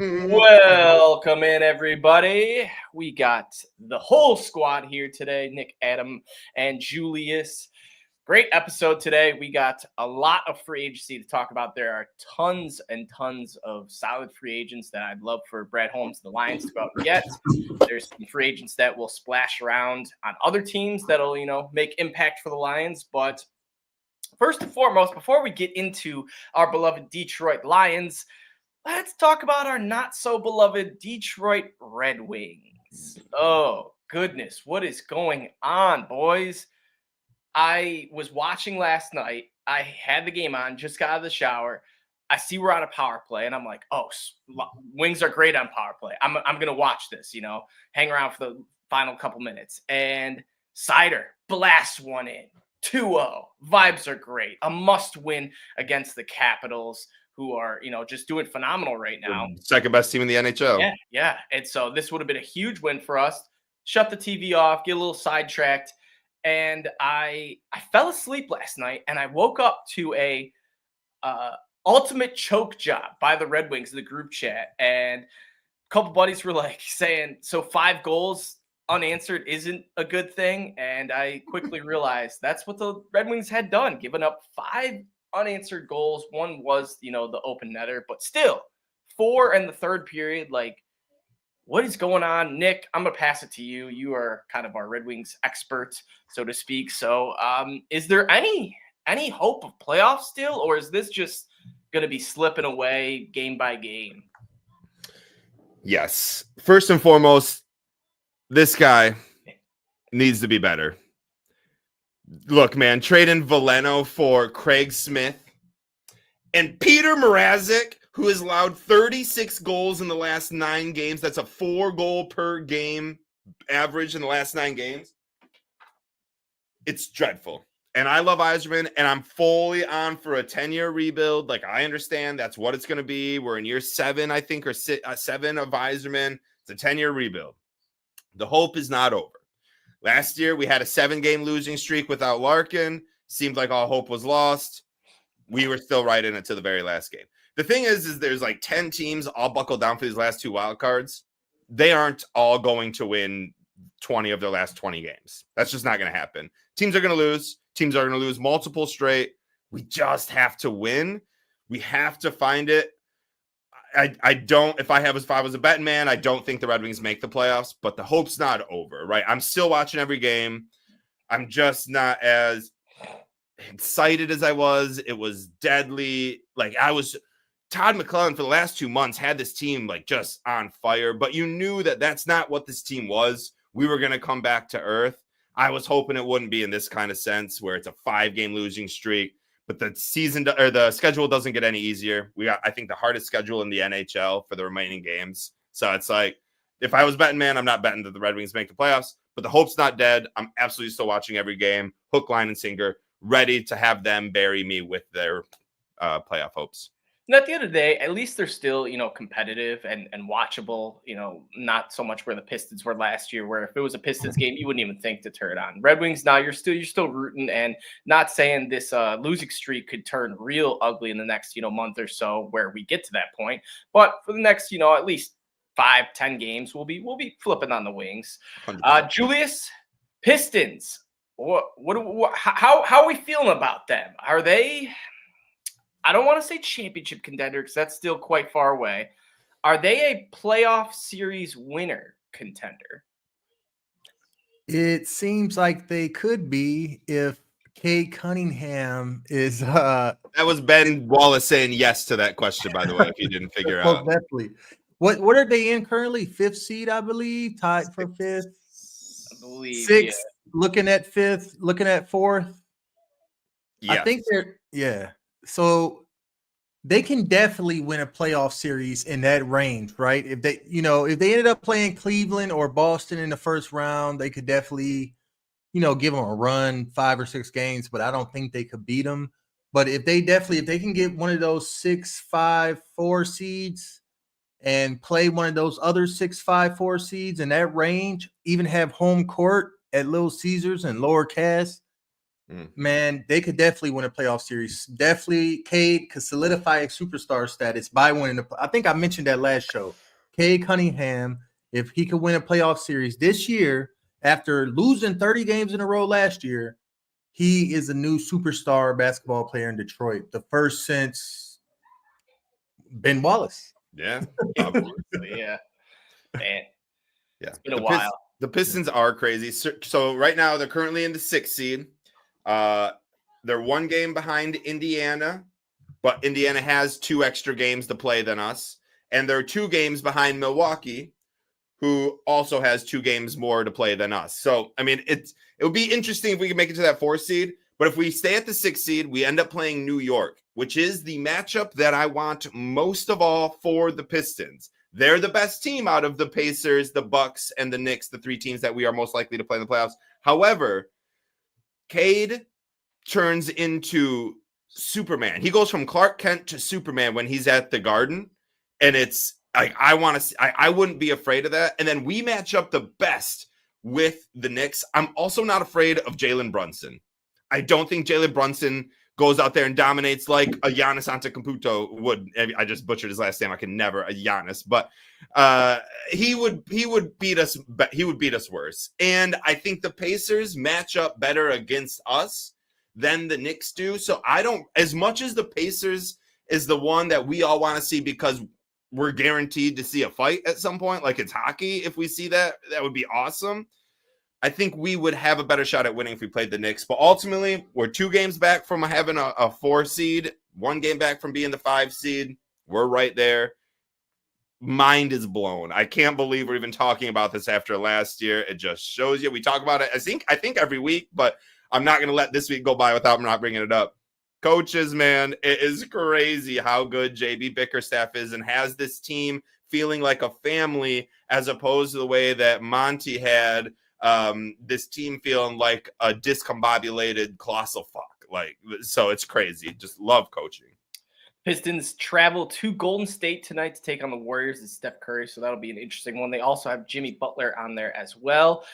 Welcome in, everybody. We got the whole squad here today: Nick, Adam, and Julius. Great episode today. We got a lot of free agency to talk about. There are tons and tons of solid free agents that I'd love for Brad Holmes and the Lions to go out and get. There's some free agents that will splash around on other teams that'll, make impact for the Lions. But first and foremost, before we get into our beloved Detroit Lions, let's talk about our not so beloved Detroit Red Wings. Oh, goodness. What is going on, boys? I was watching last night. I had the game on, just got out of the shower. I see we're on a power play, and I'm like, oh, Wings are great on power play. I'm going to watch this, hang around for the final couple minutes. And Seider blasts one in. 2-0. Vibes are great. A must win against the Capitals, who are, just doing phenomenal right now. Second best team in the NHL. Yeah. And so this would have been a huge win for us. Shut the TV off, get a little sidetracked. And I fell asleep last night, and I woke up to a ultimate choke job by the Red Wings in the group chat. And a couple buddies were like saying, so 5 goals unanswered isn't a good thing. And I quickly realized that's what the Red Wings had done, given up 5 unanswered goals. One was, the open netter, but still 4 in the third period. Like, what is going on? Nick, I'm going to pass it to you. You are kind of our Red Wings expert, so to speak. So is there any hope of playoffs still, or is this just going to be slipping away game by game? Yes. First and foremost, this guy needs to be better. Look, man, trading Veleno for Craig Smith and Peter Mrazek, who has allowed 36 goals in the last 9 games. That's a 4-goal per game average in the last 9 games. It's dreadful. And I love Yzerman, and I'm fully on for a 10-year rebuild. Like, I understand that's what it's going to be. We're in year 7, I think, or 7 of Yzerman. It's a 10-year rebuild. The hope is not over. Last year, we had a 7-game losing streak without Larkin. Seemed like all hope was lost. We were still right in it to the very last game. The thing is there's like 10 teams all buckled down for these last 2 wild cards. They aren't all going to win 20 of their last 20 games. That's just not going to happen. Teams are going to lose. Teams are going to lose multiple straight. We just have to win. We have to find it. I don't, if I was a betting man, I don't think the Red Wings make the playoffs, but the hope's not over, right? I'm still watching every game. I'm just not as excited as I was. It was deadly. Like, Todd McClellan for the last 2 months had this team like just on fire, but you knew that that's not what this team was. We were going to come back to earth. I was hoping it wouldn't be in this kind of sense where it's a 5-game losing streak, but the schedule doesn't get any easier. We got, I think, the hardest schedule in the NHL for the remaining games. So it's like, if I was betting man, I'm not betting that the Red Wings make the playoffs, but the hope's not dead. I'm absolutely still watching every game, hook, line, and sinker, ready to have them bury me with their playoff hopes. And at the end of the day, at least they're still, competitive and watchable, not so much where the Pistons were last year, where if it was a Pistons game, you wouldn't even think to turn it on. Red Wings, now you're still rooting, and not saying this losing streak could turn real ugly in the next, month or so where we get to that point. But for the next, at least 5-10 games, we'll be flipping on the Wings. Julius, Pistons. How are we feeling about them? Are they, I don't want to say championship contender because that's still quite far away. Are they a playoff series winner contender? It seems like they could be if Cade Cunningham is that was Ben Wallace saying yes to that question, by the way, if you didn't figure out. Definitely. What are they in currently? 5th seed, I believe, tied for 5th. I believe 6th, yeah. looking at 5th, looking at 4th. Yes. I think they're so they can definitely win a playoff series in that range, right? If they ended up playing Cleveland or Boston in the first round, they could definitely, give them a run, 5 or 6 games, but I don't think they could beat them. But if they can get one of those 6-5-4 seeds and play one of those other 6-5-4 seeds in that range, even have home court at Little Caesars and Lower Cass, man, they could definitely win a playoff series. Definitely, Cade could solidify a superstar status by winning the. I think I mentioned that last show. Cade Cunningham, if he could win a playoff series this year after losing 30 games in a row last year, he is a new superstar basketball player in Detroit. The first since Ben Wallace. Yeah. Yeah. Man, Yeah. it's been a while. The Pistons are crazy. So right now they're currently in the 6th seed. They're 1 game behind Indiana, but Indiana has 2 extra games to play than us. And they're 2 games behind Milwaukee, who also has 2 games more to play than us. So, I mean, it would be interesting if we could make it to that 4th seed. But if we stay at the 6th seed, we end up playing New York, which is the matchup that I want most of all for the Pistons. They're the best team out of the Pacers, the Bucks, and the Knicks, the 3 teams that we are most likely to play in the playoffs. However, Cade turns into Superman. He goes from Clark Kent to Superman when he's at the Garden, and it's like I wouldn't be afraid of that. And then we match up the best with the Knicks. I'm also not afraid of Jalen Brunson. I don't think Jalen Brunson goes out there and dominates like a Giannis Antetokounmpo would. I just butchered his last name. I can never a Giannis, but he would beat us. He would beat us worse. And I think the Pacers match up better against us than the Knicks do. So I don't, as much as the Pacers is the one that we all want to see because we're guaranteed to see a fight at some point, like it's hockey. If we see that, that would be awesome. I think we would have a better shot at winning if we played the Knicks. But ultimately, we're 2 games back from having a 4 seed, 1 game back from being the 5 seed. We're right there. Mind is blown. I can't believe we're even talking about this after last year. It just shows you. We talk about it, I think every week, but I'm not going to let this week go by without not bringing it up. Coaches, man, it is crazy how good JB Bickerstaff is and has this team feeling like a family as opposed to the way that Monty had this team feeling like a discombobulated colossal fuck. Like, so it's crazy. Just love coaching. Pistons travel to Golden State tonight to take on the Warriors and Steph Curry, so that'll be an interesting one. They also have Jimmy Butler on there as well.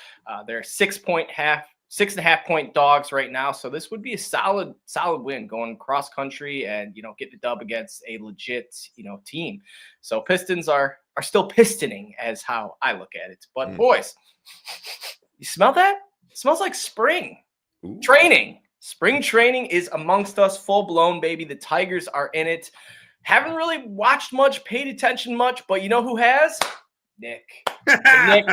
They're 6.5 point dogs right now, so this would be a solid win going cross country and get the dub against a legit team. So Pistons are still pistoning as how I look at it. But boys, you smell that? It smells like spring. Ooh. Training. Spring training is amongst us, full blown, baby. The Tigers are in it. Haven't really watched much, paid attention much, but you know who has? Nick. Nick,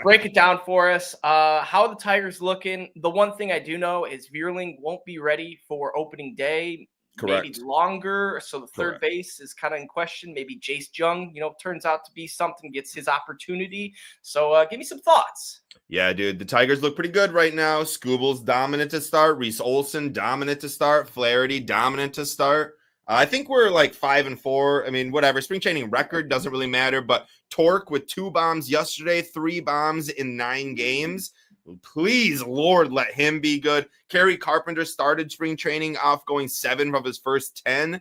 break it down for us. How are the Tigers looking? The one thing I do know is Vierling won't be ready for opening day. Correct. Maybe longer. So the third base is kind of in question. Maybe Jace Jung, turns out to be something, gets his opportunity. So give me some thoughts. Yeah, dude. The Tigers look pretty good right now. Scooble's dominant to start. Reese Olson dominant to start. Flaherty dominant to start. I think we're like 5-4. I mean, whatever. Spring training record doesn't really matter. But Torque with 2 bombs yesterday, 3 bombs in 9 games. Please, Lord, let him be good. Kerry Carpenter started spring training off going 7 of his first 10.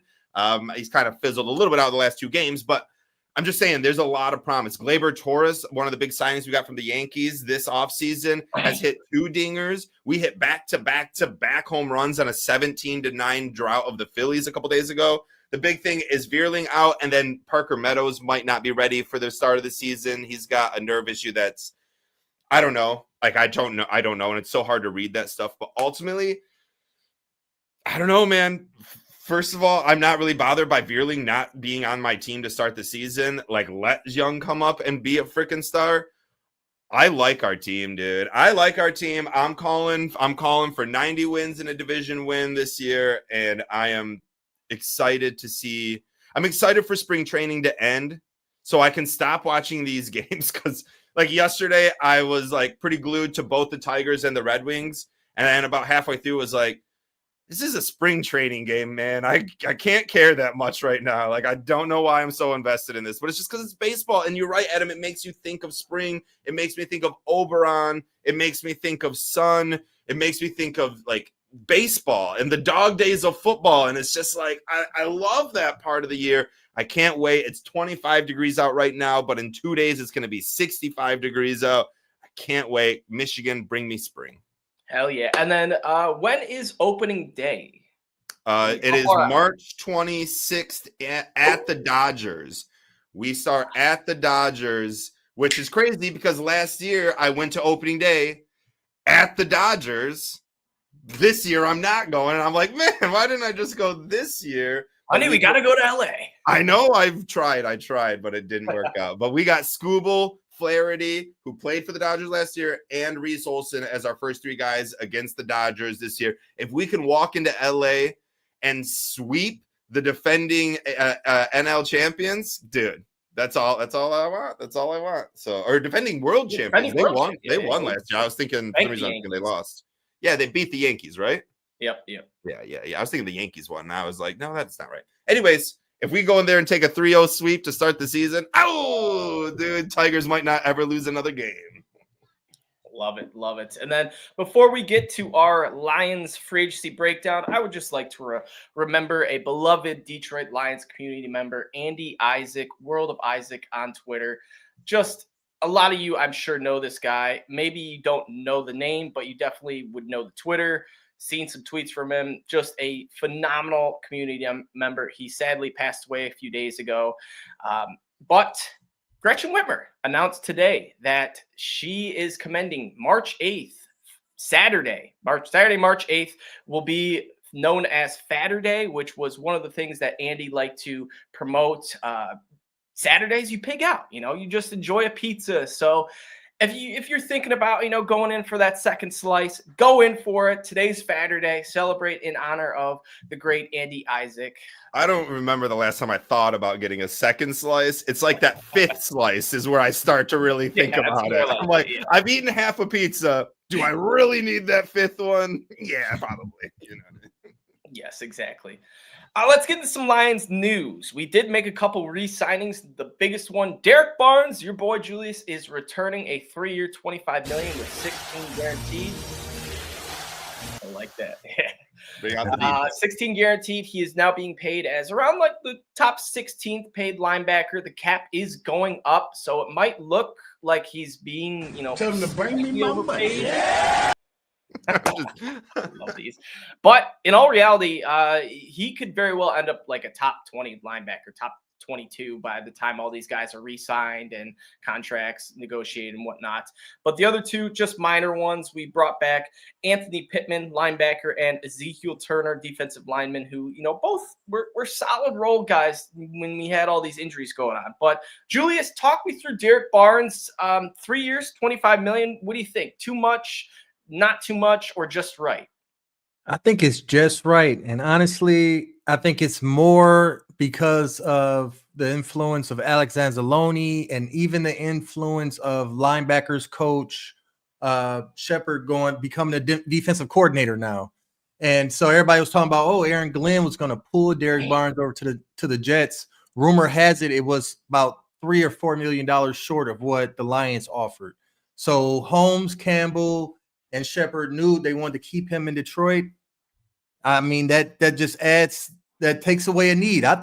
He's kind of fizzled a little bit out of the last 2 games, but I'm just saying there's a lot of promise. Gleyber Torres, one of the big signings we got from the Yankees this offseason, has hit 2 dingers. We hit back-to-back home runs on a 17-9 drought of the Phillies a couple days ago. The big thing is Vierling out, and then Parker Meadows might not be ready for the start of the season. He's got a nerve issue that's, I don't know. Like, I don't know. And it's so hard to read that stuff. But ultimately, I don't know, man. First of all, I'm not really bothered by Vierling not being on my team to start the season. Like, let Young come up and be a freaking star. I like our team, dude. I like our team. I'm calling for 90 wins and a division win this year, and I am excited to see. I'm excited for spring training to end so I can stop watching these games because, like, yesterday I was like pretty glued to both the Tigers and the Red Wings, and then about halfway through was like, this is a spring training game, man. I can't care that much right now. Like, I don't know why I'm so invested in this, but it's just because it's baseball. And you're right, Adam. It makes you think of spring. It makes me think of Oberon. It makes me think of sun. It makes me think of, like, baseball and the dog days of football. And it's just like, I love that part of the year. I can't wait. It's 25 degrees out right now, but in 2 days, it's going to be 65 degrees out. I can't wait. Michigan, bring me spring. Hell yeah. And then when is opening day? It How is far out? March 26th at the Dodgers. We start at the Dodgers, which is crazy because last year I went to opening day at the Dodgers. This year I'm not going. And I'm like, man, why didn't I just go this year? But Honey, we got to go to LA. I know I tried, but it didn't work out. But we got Scooble, Flaherty, who played for the Dodgers last year, and Reese Olson as our first three guys against the Dodgers this year. If we can walk into LA and sweep the defending NL champions, dude, that's all I want. That's all I want. So, or defending world champions, they won. They won last year. I was thinking for some reason I'm thinking they lost. Yeah, they beat the Yankees, right? Yep. Yeah. I was thinking the Yankees won. And I was like, no, that's not right. Anyways, if we go in there and take a 3-0 sweep to start the season, dude, Tigers might not ever lose another game. Love it. And then before we get to our Lions free agency breakdown, I would just like to remember a beloved Detroit Lions community member, Andy Isaac, World of Isaac on Twitter. Just a lot of you, I'm sure, know this guy. Maybe you don't know the name, but you definitely would know the Twitter. Seen some tweets from him. Just a phenomenal community member. He sadly passed away a few days ago. But Gretchen Whitmer announced today that she is commending March 8th, Saturday, March 8th will be known as Fatter Day, which was one of the things that Andy liked to promote. Saturdays, you pig out, you just enjoy a pizza. So if you're thinking about, going in for that second slice, go in for it. Today's Fatter Day. Celebrate in honor of the great Andy Isaac. I don't remember the last time I thought about getting a second slice. It's like that fifth slice is where I start to really think about it. I'm like, I've eaten half a pizza. Do I really need that fifth one? Yeah, probably. Yes, exactly. Let's get into some Lions news. We did make a couple re-signings. The biggest one, Derek Barnes, your boy Julius, is returning a 3-year, $25 million with 16 guaranteed. I like that. 16 guaranteed. He is now being paid as around like the top 16th paid linebacker. The cap is going up, so it might look like he's being, tell him to bring me my money. Yeah. Love these. But in all reality, he could very well end up like a top 20 linebacker, top 22 by the time all these guys are re-signed and contracts negotiated and whatnot. But the other two, just minor ones, we brought back Anthony Pittman, linebacker, and Ezekiel Turner, defensive lineman, who, both were solid role guys when we had all these injuries going on. But Julius, talk me through Derek Barnes, 3 years, $25 million. What do you think? Too much, not too much, or just right? I think it's just right. And honestly, I think it's more because of the influence of Alex Anzalone and even the influence of linebackers coach Shepard becoming a defensive coordinator now. And so everybody was talking about, Aaron Glenn was going to pull Derek Barnes over to the Jets. Rumor has it was about $3 or $4 million short of what the Lions offered. So Holmes, Campbell, and Shepard knew they wanted to keep him in Detroit. I mean, that just takes away a need. I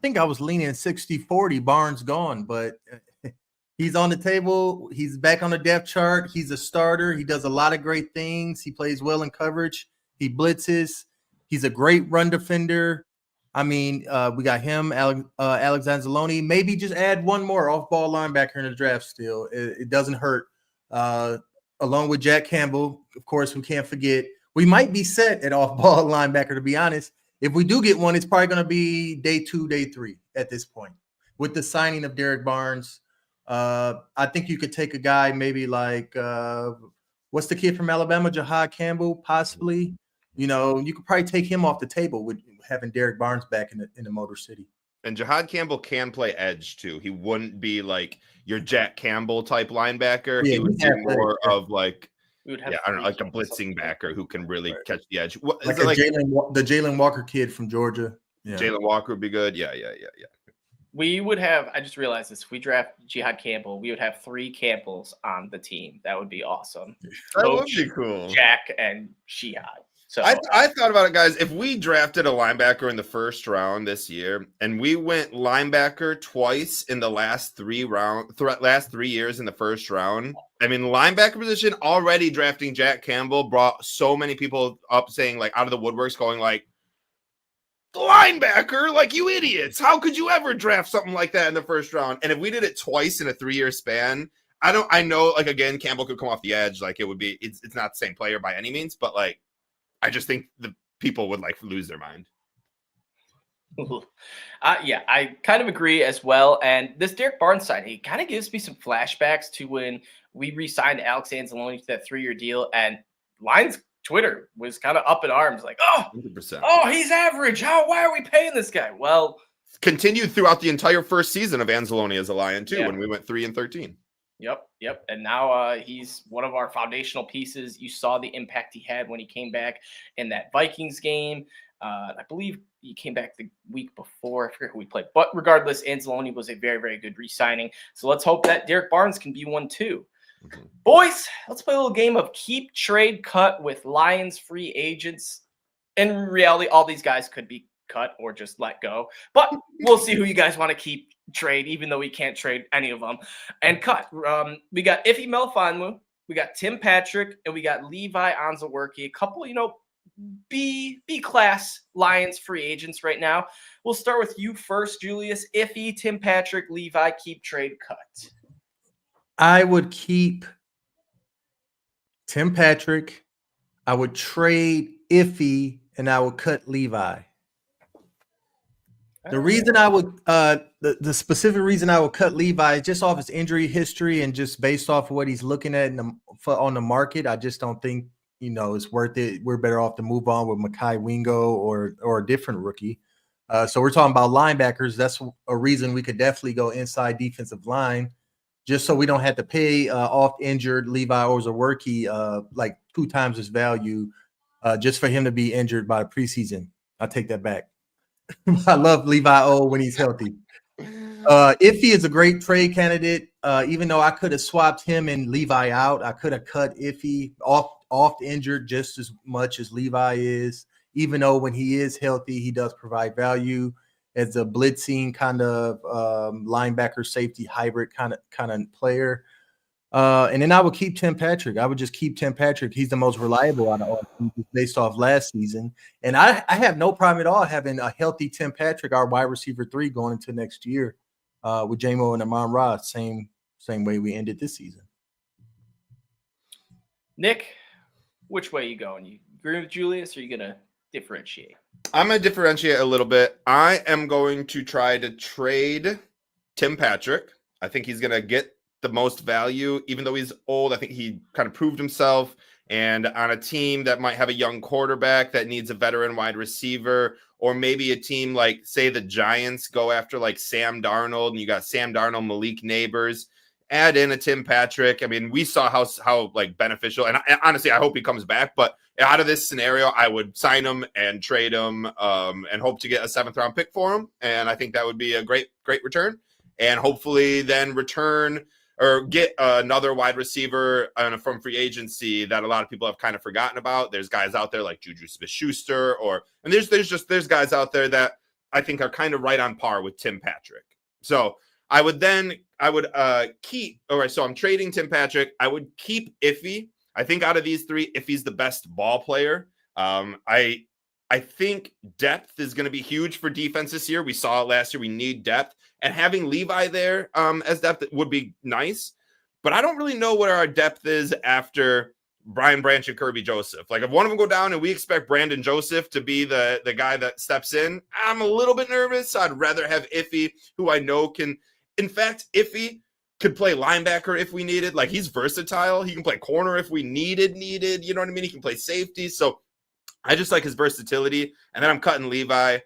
think I was leaning 60-40, Barnes gone, but he's on the table. He's back on the depth chart. He's a starter. He does a lot of great things. He plays well in coverage. He blitzes. He's a great run defender. I mean, we got him, Alex Anzalone. Maybe just add one more off-ball linebacker in the draft still. It doesn't hurt. Along with Jack Campbell, of course, we can't forget. We might be set at off-ball linebacker, to be honest. If we do get one, it's probably going to be day 2, day 3 at this point. With the signing of Derek Barnes, I think you could take a guy maybe like, what's the kid from Alabama, Jahad Campbell, possibly. You could probably take him off the table with having Derek Barnes back in the Motor City. And Jahad Campbell can play edge too. He wouldn't be like your Jack Campbell type linebacker. Yeah, he would be more of like, I don't know, like a blitzing backer who can really catch the edge. Like the Jalen Walker kid from Georgia. Yeah. Jalen Walker would be good. Yeah. We would have, I just realized this, if we draft Jahad Campbell, we would have 3 Campbells on the team. That would be awesome. That would be cool. Jack and Jihad. So I thought about it, guys. If we drafted a linebacker in the first round this year, and we went linebacker twice in the last 3 years in the first round, I mean, linebacker position already drafting Jack Campbell brought so many people up saying like out of the woodworks, going like, linebacker, like you idiots! How could you ever draft something like that in the first round? And if we did it twice in a 3-year span, I know, like again, Campbell could come off the edge, like it's not the same player by any means, but like. I just think the people would like lose their mind. Yeah, I kind of agree as well. And this Derek Barnes sign, he kind of gives me some flashbacks to when we re-signed Alex Anzalone to that 3-year deal, and Lions Twitter was kind of up in arms, like, oh, 100%. Oh, he's average. Why are we paying this guy? Well, continued throughout the entire first season of Anzalone as a Lion too, Yeah. when we went 3-13. Yep. And now he's one of our foundational pieces. You saw the impact he had when he came back in that Vikings game. I believe he came back the week before. I forget who we played. But regardless, Anzalone was a very, very good re-signing. So let's hope that Derek Barnes can be one too. Mm-hmm. Boys, let's play a little game of keep, trade, cut with Lions free agents. In reality, all these guys could be cut or just let go. But we'll see who you guys want to keep, trade, even though we can't trade any of them, and cut. We got Ife Melifonwu, we got Tim Patrick, and we got Levi Onwuzurike. A couple, B class Lions free agents right now. We'll start with you first, Julius. Ife, Tim Patrick, Levi, keep, trade, cut. I would keep Tim Patrick. I would trade Ife, and I would cut Levi. The reason I would, the specific reason I would cut Levi, just off his injury history and just based off of what he's looking at on the market, I just don't think it's worth it. We're better off to move on with Mekhi Wingo or a different rookie. So we're talking about linebackers. That's a reason we could definitely go inside defensive line, just so we don't have to pay off injured Levi Onwuzurike like 2 times his value, just for him to be injured by the preseason. I take that back. I love Levi O when he's healthy. Ife is a great trade candidate. Even though I could have swapped him and Levi out, I could have cut Ife off injured just as much as Levi is. Even though when he is healthy, he does provide value as a blitzing kind of linebacker safety hybrid kind of player. And then I would keep Tim Patrick. I would just keep Tim Patrick. He's the most reliable out of all based off last season. And I have no problem at all having a healthy Tim Patrick, our wide receiver 3, going into next year with J-Mo and Amon-Ra, same way we ended this season. Nick, which way are you going? You agree with Julius, or are you going to differentiate? I'm going to differentiate a little bit. I am going to try to trade Tim Patrick. I think he's going to get the most value, even though he's old. I think he kind of proved himself, and on a team that might have a young quarterback that needs a veteran wide receiver, or maybe a team like, say, the Giants go after like Sam Darnold, and you got Sam Darnold, Malik Neighbors, add in a Tim Patrick. I mean, we saw how like beneficial, and honestly, I hope he comes back, but out of this scenario, I would sign him and trade him and hope to get a 7th round pick for him. And I think that would be a great return, and hopefully then return or get another wide receiver from free agency that a lot of people have kind of forgotten about. There's guys out there like Juju Smith-Schuster, and there's guys out there that I think are kind of right on par with Tim Patrick. So I would keep. All right, so I'm trading Tim Patrick. I would keep Ife. I think out of these 3, Ife's the best ball player. I think depth is going to be huge for defense this year. We saw it last year. We need depth. And having Levi there as depth would be nice. But I don't really know what our depth is after Brian Branch and Kirby Joseph. Like, if one of them go down and we expect Brandon Joseph to be the guy that steps in, I'm a little bit nervous. I'd rather have Ife, who I know can. In fact, Ife could play linebacker if we needed. Like, he's versatile. He can play corner if we needed. You know what I mean? He can play safety. So I just like his versatility. And then I'm cutting Levi.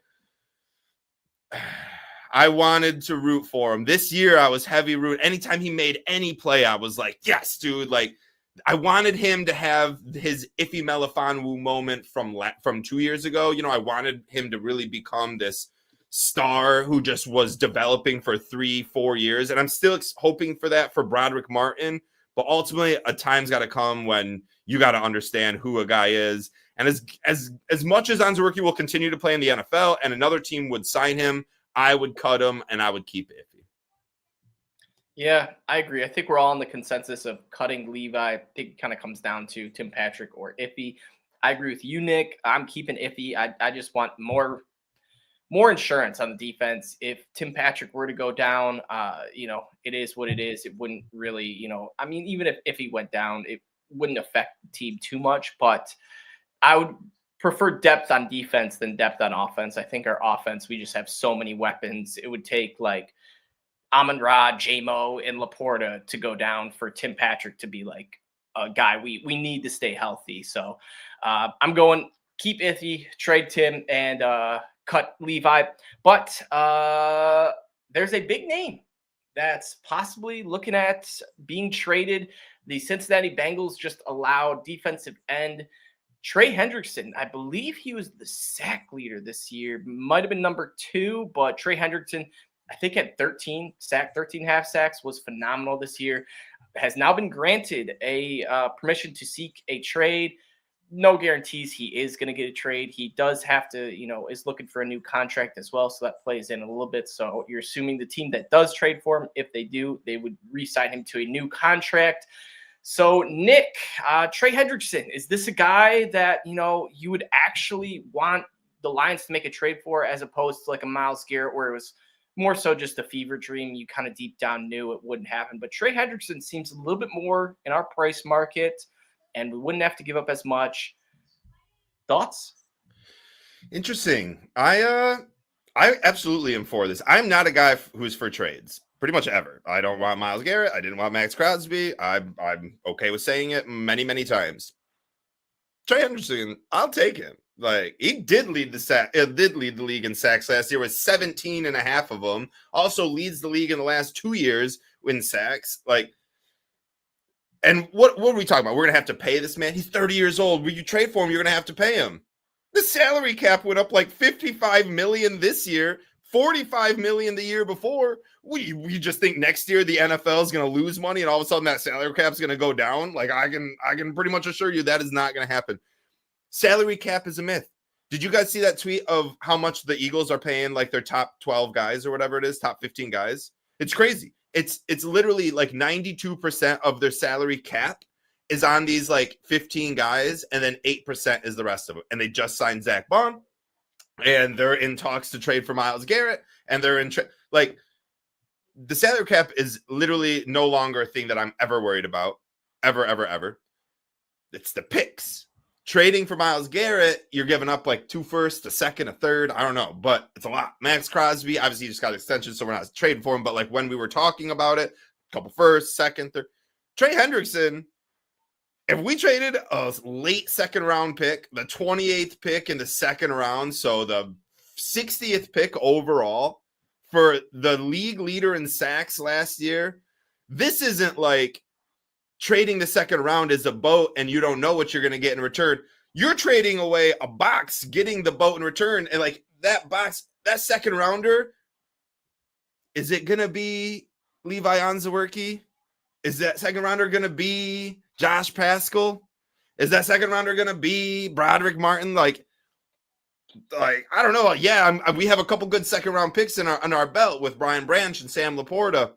I wanted to root for him. This year, I was heavy root. Anytime he made any play, I was like, yes, dude. Like, I wanted him to have his Ife Melifonwu moment from 2 years ago. I wanted him to really become this star who just was developing for 3-4 years. And I'm still hoping for that for Broderick Martin. But ultimately, a time's got to come when you got to understand who a guy is. And as much as Onwuzurike will continue to play in the NFL and another team would sign him, I would cut him and I would keep Iffy. Yeah, I agree. I think we're all on the consensus of cutting Levi. I think it kind of comes down to Tim Patrick or Iffy. I agree with you, Nick. I'm keeping Iffy. I just want more insurance on the defense. If Tim Patrick were to go down, it is what it is. It wouldn't really, even if he went down, it wouldn't affect the team too much. But I would prefer depth on defense than depth on offense. I think our offense, we just have so many weapons. It would take like Amon-Ra, J-Mo, and Laporta to go down for Tim Patrick to be like a guy we need to stay healthy. So I'm going keep Iffy, trade Tim, and cut Levi. But there's a big name that's possibly looking at being traded. The Cincinnati Bengals just allowed defensive end Trey Hendrickson. I believe he was the sack leader this year. Might have been number 2, but Trey Hendrickson, I think, had 13 half sacks, was phenomenal this year. Has now been granted a permission to seek a trade. No guarantees he is going to get a trade. He does have to, is looking for a new contract as well. So that plays in a little bit. So you're assuming the team that does trade for him, if they do, they would re-sign him to a new contract. So Nick, Trey Hendrickson, is this a guy that, you would actually want the Lions to make a trade for, as opposed to like a Myles Garrett, where it was more so just a fever dream? You kind of deep down knew it wouldn't happen. But Trey Hendrickson seems a little bit more in our price market, and we wouldn't have to give up as much. Thoughts? Interesting. I absolutely am for this. I'm not a guy who's for trades pretty much ever. I don't want Myles Garrett. I didn't want Max Crosby. I'm okay with saying it many, many times. Trey Hendrickson, I'll take him. Like, he did lead the league in sacks last year with 17 and a half of them. Also leads the league in the last 2 years in sacks. Like, and what are we talking about? We're going to have to pay this man. He's 30 years old. When you trade for him, you're going to have to pay him. The salary cap went up like $55 million this year, $45 million the year before. We just think next year the NFL is going to lose money and all of a sudden that salary cap is going to go down? Like, I can pretty much assure you that is not going to happen. Salary cap is a myth. Did you guys see that tweet of how much the Eagles are paying like their top 12 guys or whatever it is, top 15 guys? It's crazy. It's literally like 92% of their salary cap is on these like 15 guys, and then 8% is the rest of it. And they just signed Zach Bond, and they're in talks to trade for Myles Garrett, and they're in like the salary cap is literally no longer a thing that I'm ever worried about, ever. It's the picks. Trading for Myles Garrett, you're giving up like 2 firsts, a second, a third. I don't know, but it's a lot. Max Crosby, obviously, just got an extension, so we're not trading for him. But like when we were talking about it, a couple firsts, second, third. Trey Hendrickson, if we traded a late second round pick, the 28th pick in the second round, so the 60th pick overall for the league leader in sacks last year, this isn't like trading the second round is a boat and you don't know what you're going to get in return. You're trading away a box, getting the boat in return. And like that box, that second rounder, is it going to be Levi Onwuzurike? Is that second rounder going to be Josh Paschal? Is that second rounder going to be Broderick Martin? Like I don't know. Yeah, we have a couple good second round picks on our belt with Brian Branch and Sam Laporta.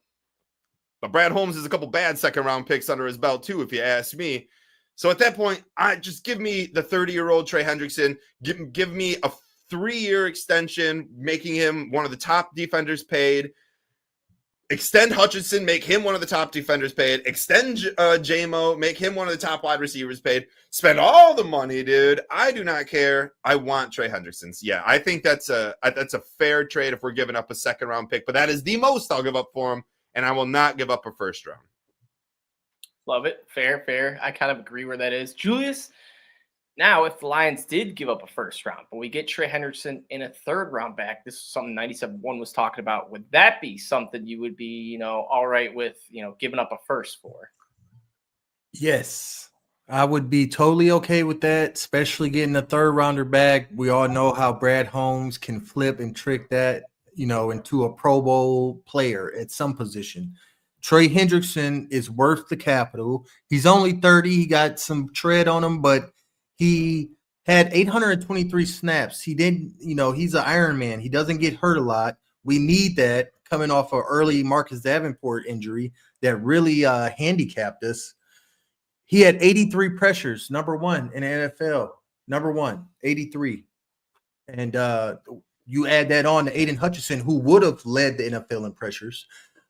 But Brad Holmes has a couple bad second round picks under his belt too, if you ask me. So at that point, I just give me the 30-year-old Trey Hendrickson. Give me a 3-year extension, making him one of the top defenders paid. Extend Hutchinson, make him one of the top defenders paid. Extend J-Mo, make him one of the top wide receivers paid. Spend all the money, dude. I do not care. I want Trey Hendrickson. Yeah, I think that's a fair trade if we're giving up a second round pick. But that is the most I'll give up for him. And I will not give up a first round. Love it. Fair. I kind of agree where that is. Julius, now if the Lions did give up a first round, but we get Trey Hendrickson in a third round back, this is something 97.1 was talking about. Would that be something you would be, all right with, giving up a first for? Yes, I would be totally okay with that, especially getting a third rounder back. We all know how Brad Holmes can flip and trick that, into a Pro Bowl player at some position. Trey Hendrickson is worth the capital. He's only 30. He got some tread on him, but he had 823 snaps. He didn't, he's an Iron Man. He doesn't get hurt a lot. We need that coming off an early Marcus Davenport injury that really handicapped us. He had 83 pressures, number one in the NFL. Number one, 83. And you add that on to Aiden Hutchinson, who would have led the NFL in pressures.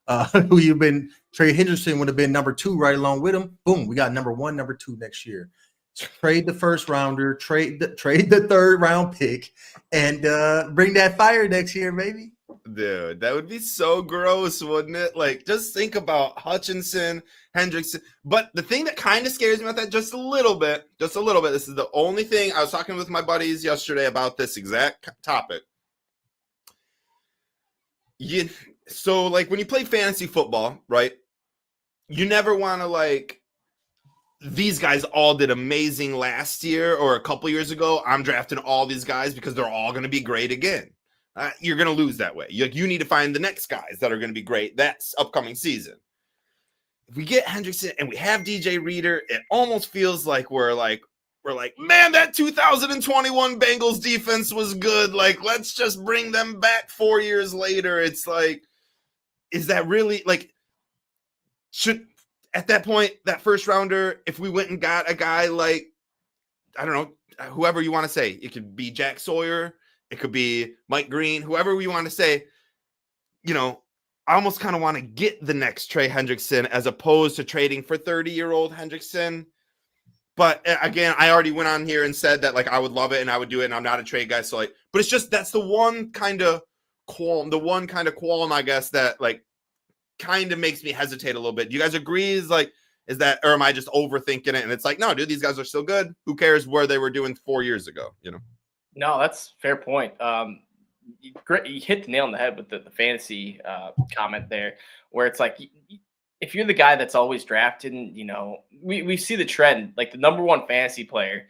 Trey Hendrickson would have been number 2 right along with him. Boom, we got number 1, number 2 next year. Trade the first rounder, trade the third round pick, and bring that fire next year, baby. Dude, that would be so gross, wouldn't it? Like, just think about Hutchinson, Hendrickson. But the thing that kind of scares me about that just a little bit, this is the only thing. I was talking with my buddies yesterday about this exact topic. So, like, when you play fantasy football, right, you never want to, like, these guys all did amazing last year or a couple years ago. I'm drafting all these guys because they're all going to be great again. You're going to lose that way. You need to find the next guys that are going to be great that's upcoming season. If we get Hendrickson and we have DJ Reader, it almost feels like we're like, man, that 2021 Bengals defense was good. Like, let's just bring them back 4 years later. It's like, is that really like, should at that point, that first rounder, if we went and got a guy like, I don't know, whoever you want to say, it could be Jack Sawyer, it could be Mike Green, whoever we want to say, I almost kind of want to get the next Trey Hendrickson as opposed to trading for 30-year-old Hendrickson. But again, I already went on here and said that, like, I would love it and I would do it, and I'm not a trade guy. So, like, but it's just, that's the one kind of qualm, I guess, that, like, kind of makes me hesitate a little bit. Do you guys agree? Is that, or am I just overthinking it? And it's like, no, dude, these guys are still good. Who cares where they were doing 4 years ago? No, that's a fair point. You hit the nail on the head with the fantasy comment there, where it's like, if you're the guy that's always drafted, we see the trend, like the number 1 fantasy player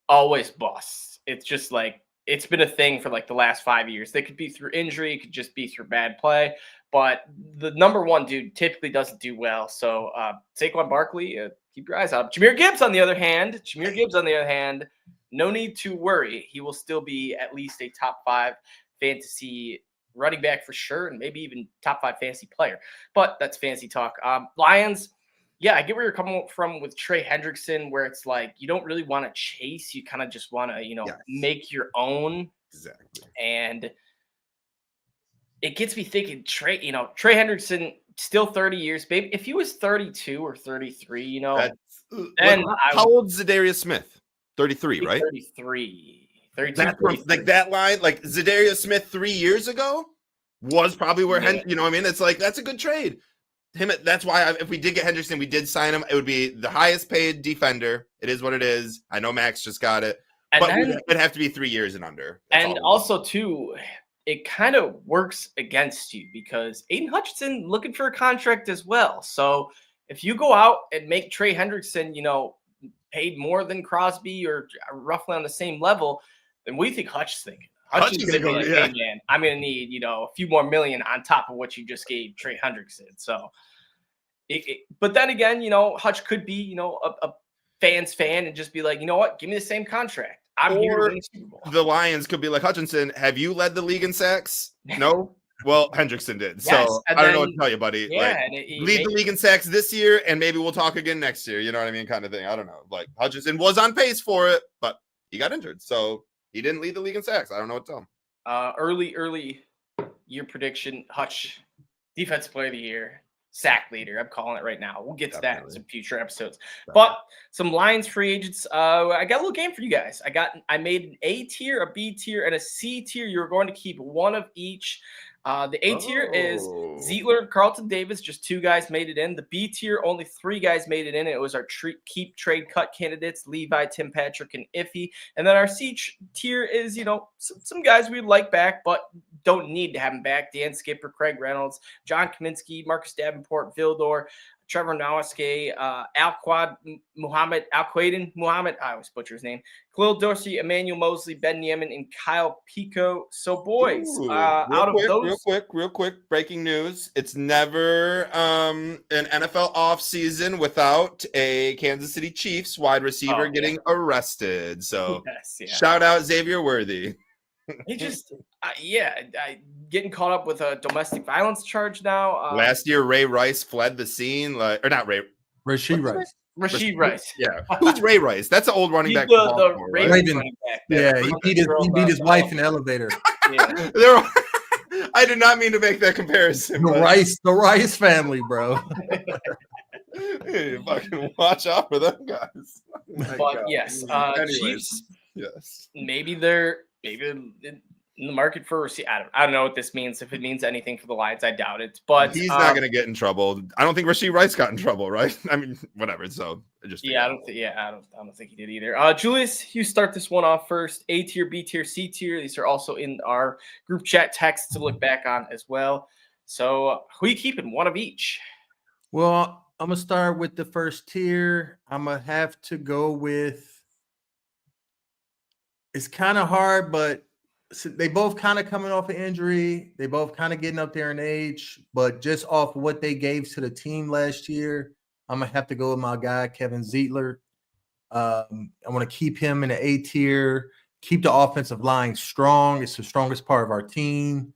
always busts. It's just like, it's been a thing for like the last 5 years. They could be through injury, it could just be through bad play, but the number 1 dude typically doesn't do well. So Saquon Barkley, keep your eyes out. Jahmyr Gibbs, on the other hand, no need to worry. He will still be at least a top 5 fantasy running back for sure, and maybe even top 5 fantasy player. But that's fantasy talk. Lions, yeah, I get where you're coming from with Trey Hendrickson, where it's like you don't really want to chase. You kind of just want to, Yes. make your own. Exactly. And it gets me thinking, Trey Hendrickson, still 30 years, baby. If he was 32 or 33, then how old's Zadarius Smith? 33, right? 33. 32, That's 33. like that line, like Zadarius Smith 3 years ago was probably where, it's like, that's a good trade. That's why if we did get Hendrickson, we did sign him. It would be the highest paid defender. It is what it is. I know Max just got it, but it would have to be 3 years and under. And also, too, it kind of works against you because Aiden Hutchinson looking for a contract as well. So if you go out and make Trey Hendrickson, paid more than Crosby or roughly on the same level, then what do you think Hutch is thinking? Hutch is going to be like, hey, man, I'm going to need, a few more million on top of what you just gave Trey Hendrickson. So, but then again, Hutch could be, a fan's fan and just be like, you know what, give me the same contract. I'm here to win the Super Bowl. The Lions could be like, Hutchinson, have you led the league in sacks? No? Well, Hendrickson did. Yes, so I don't know what to tell you, buddy. Yeah, lead the league in sacks this year, and maybe we'll talk again next year. You know what I mean? Kind of thing. I don't know. Like, Hutchinson was on pace for it, but he got injured. So he didn't lead the league in sacks. I don't know what to tell him. Early year prediction, Hutch, defensive player of the year, sack leader. I'm calling it right now. We'll get to that in some future episodes. But some Lions free agents. I got a little game for you guys. I made an A tier, a B tier, and a C tier. You're going to keep one of each. The A tier is Zeitler and Carlton Davis. Just 2 guys made it in. The B tier, only 3 guys made it in. It was our keep trade cut candidates, Levi, Tim Patrick, and Iffy. And then our C tier is, some guys we'd like back, but don't need to have them back. Dan Skipper, Craig Reynolds, John Kaminsky, Marcus Davenport, Vildor, Trevor Nowaske, Al-Qaeden Muhammad, I always butcher his name, Khalil Dorsey, Emmanuel Mosley, Ben Yemen, and Kyle Pico. So, boys, out of those, real quick, breaking news. It's never an NFL offseason without a Kansas City Chiefs wide receiver getting arrested. So, shout out Xavier Worthy. He just, getting caught up with a domestic violence charge now. Last year, Ray Rice fled the scene, or not Ray. Rasheed Rice. Rasheed Rice. Yeah. Who's Ray Rice? That's an old running back. The Ravens running back. Yeah, he beat his wife in the elevator. Yeah. I did not mean to make that comparison. The Rice family, bro. Hey, fucking watch out for them guys. But yes, Chiefs. Yes. Maybe they're in the market for receiver. I don't know what this means. If it means anything for the Lions, I doubt it. But he's not going to get in trouble. I don't think Rasheed Rice got in trouble, right? I mean, whatever. So I don't think he did either. Julius, you start this one off first. A tier, B tier, C tier. These are also in our group chat text to look back on as well. So who are you keeping? One of each. Well, I'm gonna start with the first tier. I'm gonna have to go with. It's kind of hard, but they both kind of coming off an injury. They both kind of getting up there in age, but just off what they gave to the team last year, I'm gonna have to go with my guy Kevin Zeitler. I want to keep him in the A tier. Keep the offensive line strong. It's the strongest part of our team.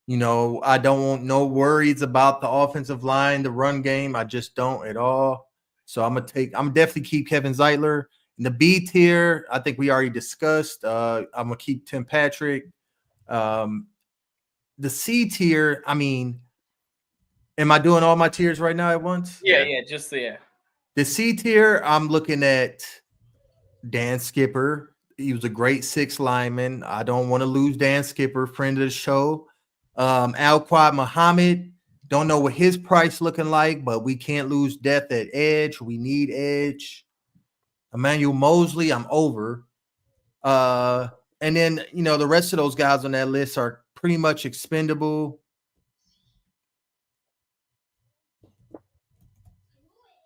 You know, I don't want no worries about the offensive line, the run game. I just don't at all. So I'm definitely keep Kevin Zeitler. In the B tier, I think we already discussed. I'm gonna keep Tim Patrick. The C tier, I mean, am I doing all my tiers right now at once? Yeah. The C tier, I'm looking at Dan Skipper. He was a great 6 lineman. I don't want to lose Dan Skipper, friend of the show. Al-Quad Muhammad, don't know what his price looking like, but we can't lose depth at edge. We need edge. Emmanuel Mosley, I'm over. And then, you know, the rest of those guys on that list are pretty much expendable.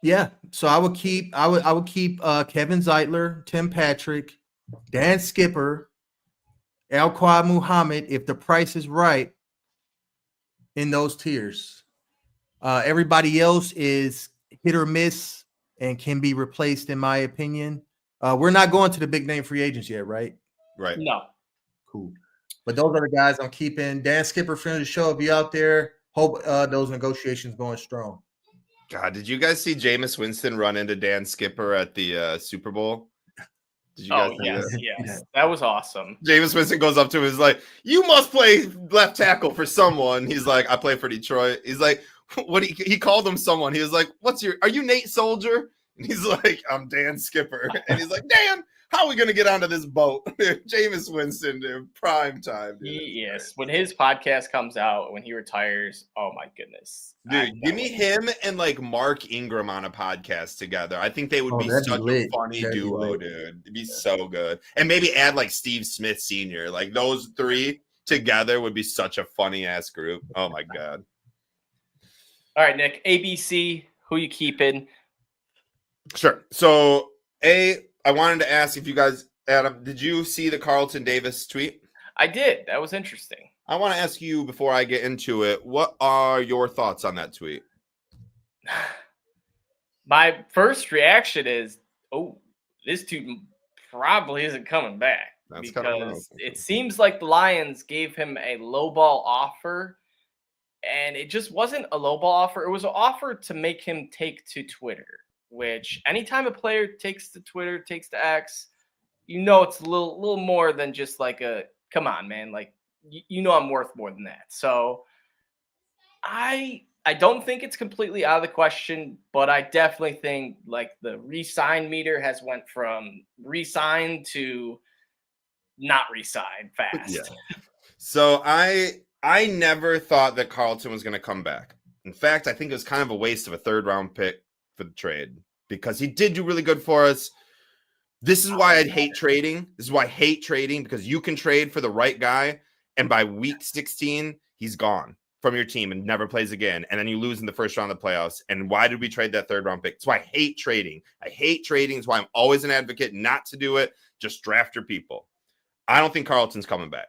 Yeah, so I would keep Kevin Zeitler, Tim Patrick, Dan Skipper, Al-Quad Muhammad, if the price is right, in those tiers. Everybody else is hit or miss and can be replaced, in my opinion. We're not going to the big name free agents yet, right? Right. No. Cool. But those are the guys I'm keeping. Dan Skipper, friend of the show, be out there. Hope those negotiations going strong. God, did you guys see Jameis Winston run into Dan Skipper at the Super Bowl? Did you guys see that? Yes. That was awesome. Jameis Winston goes up to him, is like, "You must play left tackle for someone." He's like, "I play for Detroit." He's like, "What?" He called him someone. He was like, "Are you Nate Soldier?" And he's like, "I'm Dan Skipper." And he's like, "Dan, how are we gonna get onto this boat?" Jameis Winston, dude, prime time. Dude. Yes, when his podcast comes out, when he retires, oh my goodness, dude, give me him and like Mark Ingram on a podcast together. I think they would be such a funny duo, dude. It'd be so good. And maybe add like Steve Smith Sr. Like those 3 together would be such a funny ass group. Oh my god. All right, Nick, ABC, who you keeping? Sure. So I wanted to ask if you guys, Adam, did you see the Carlton Davis tweet? I did. That was interesting. I want to ask you before I get into it, what are your thoughts on that tweet? My first reaction is, oh, this dude probably isn't coming back. That's because it seems like the Lions gave him a lowball offer, and it just wasn't a lowball offer. It was an offer to make him take to Twitter, which anytime a player takes to Twitter, takes to X, you know it's a little more than just like a, come on, man. Like, you know I'm worth more than that. So I don't think it's completely out of the question, but I definitely think like the re-sign meter has went from re-sign to not re-sign fast. Yeah. So I never thought that Carlton was going to come back. In fact, I think it was kind of a waste of a 3rd round pick for the trade because he did do really good for us. This is why I hate trading. This is why I hate trading, because you can trade for the right guy, and by week 16, he's gone. from your team and never plays again, and then you lose in the first round of the playoffs. And why did we trade that 3rd round pick? That's why I hate trading. I hate trading. That's why I'm always an advocate not to do it. Just draft your people. I don't think Carlton's coming back.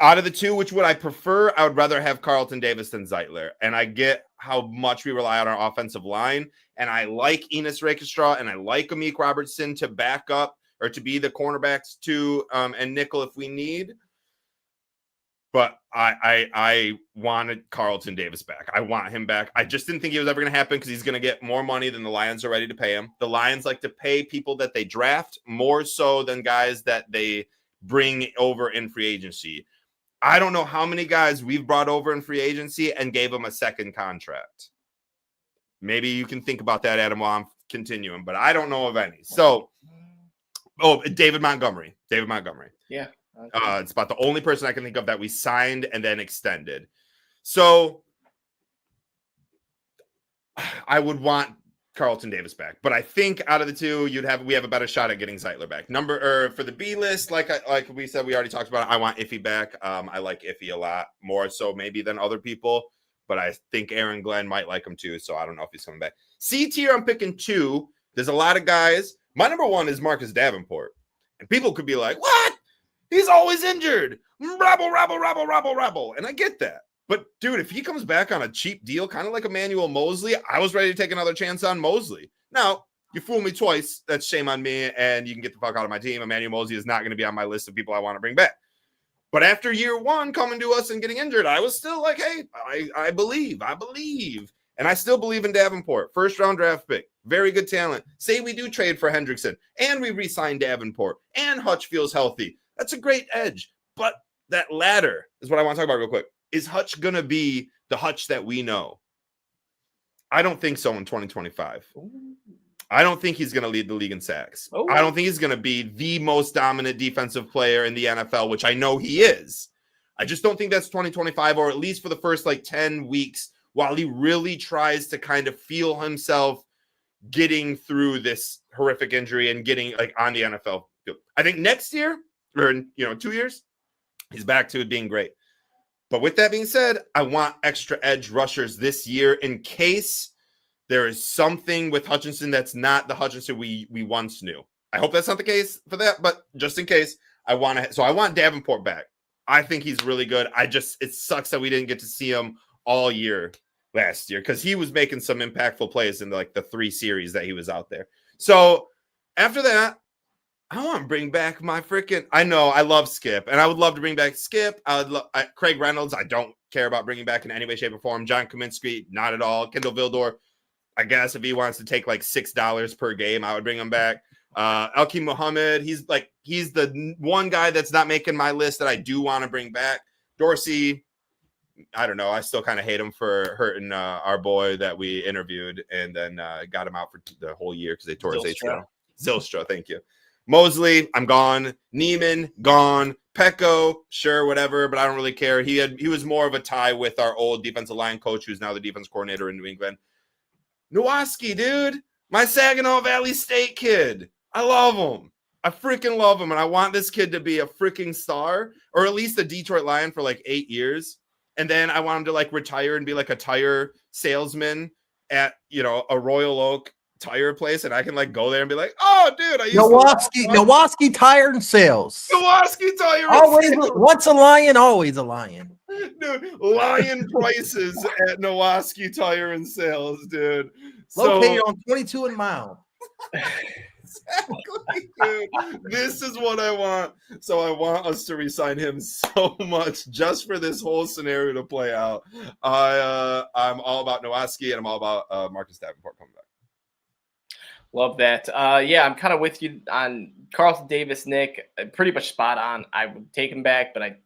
Out of the two, which would I prefer? I would rather have Carlton Davis than Zeitler. And I get how much we rely on our offensive line. And I like Enos Rakestraw and I like Amik Robertson to back up or to be the cornerbacks too, and nickel if we need. But I wanted Carlton Davis back. I want him back. I just didn't think it was ever going to happen because he's going to get more money than the Lions are ready to pay him. The Lions like to pay people that they draft more so than guys that they bring over in free agency. I don't know how many guys we've brought over in free agency and gave them a second contract. Maybe you can think about that, Adam, while I'm continuing, but I don't know of any. So, David Montgomery. Yeah. It's about the only person I can think of that we signed and then extended. So I would want Carlton Davis back, but I think out of the two, we have a better shot at getting Zeitler back. For the B list, like we said, we already talked about it. I want Iffy back. I like Iffy a lot more so maybe than other people, but I think Aaron Glenn might like him too. So I don't know if he's coming back. C tier, I'm picking 2. There's a lot of guys. My number 1 is Marcus Davenport, and people could be like, "What? He's always injured. Rabble. And I get that. But, dude, if he comes back on a cheap deal, kind of like Emmanuel Mosley, I was ready to take another chance on Mosley. Now, you fool me twice. That's shame on me, and you can get the fuck out of my team. Emmanuel Mosley is not going to be on my list of people I want to bring back. But after year 1 coming to us and getting injured, I was still like, hey, I believe. And I still believe in Davenport. 1st-round draft pick. Very good talent. Say we do trade for Hendrickson, and we re-sign Davenport, and Hutch feels healthy. That's a great edge. But that ladder is what I want to talk about real quick. Is Hutch going to be the Hutch that we know? I don't think so in 2025. Ooh. I don't think he's going to lead the league in sacks. Ooh. I don't think he's going to be the most dominant defensive player in the NFL, which I know he is. I just don't think that's 2025, or at least for the first 10 weeks while he really tries to kind of feel himself getting through this horrific injury and getting on the NFL field. I think next year, or in 2 years, he's back to it being great. But with that being said, I want extra edge rushers this year in case there is something with Hutchinson that's not the Hutchinson we once knew. I hope that's not the case for that, but just in case, I want Davenport back. I think he's really good. It sucks that we didn't get to see him all year last year because he was making some impactful plays in the 3 series that he was out there. So after that, I want to bring back my I know I love Skip, and I would love to bring back Skip. I would love Craig Reynolds. I don't care about bringing back in any way, shape, or form. John Kaminsky, not at all. Kendall Vildor, I guess if he wants to take $6 per game, I would bring him back. Elkeem Muhammad, he's the one guy that's not making my list that I do want to bring back. Dorsey, I don't know. I still kind of hate him for hurting our boy that we interviewed and then got him out for the whole year because they tore his ACL. Zylstra, thank you. Mosley, I'm gone. Neiman, gone. Pecco, sure, whatever, but I don't really care. He was more of a tie with our old defensive line coach, who's now the defense coordinator in New England. Nowaski, dude, my Saginaw Valley State kid. I love him. I freaking love him, and I want this kid to be a freaking star, or at least a Detroit Lion for 8 years. And then I want him to retire and be a tire salesman at a Royal Oak tire place, and I can go there and be like, oh dude, I used Nowaski Tire and Sales. Nowaski Tire always once a lion, always a lion. Dude, lion prices at Nowaski Tire and Sales, dude. Located on 22 and Mile. Exactly, dude. This is what I want. So I want us to resign him so much just for this whole scenario to play out. I'm all about Nowaski, and I'm all about Marcus Davenport coming back. Love that. Yeah, I'm kind of with you on Carlton Davis, Nick. Pretty much spot on. I would take him back, but I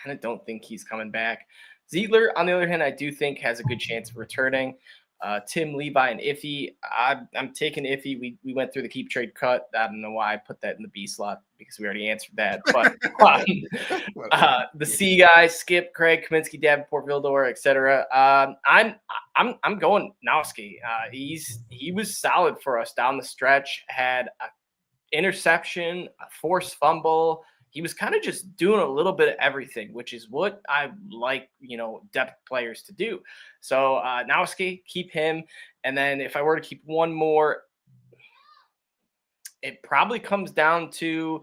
kind of don't think he's coming back. Zeitler, on the other hand, I do think has a good chance of returning. Tim, Levi, and Iffy. I'm taking Iffy. We went through the keep trade cut. I don't know why I put that in the B slot because we already answered that. But the C guys, Skip, Craig, Kaminsky, Davenport, Vildor, etc. I'm going Nowski. He was solid for us down the stretch. Had an interception, a forced fumble. he was kind of just doing a little bit of everything, which is what I like, depth players to do. So Nowski, keep him. And then if I were to keep one more, it probably comes down to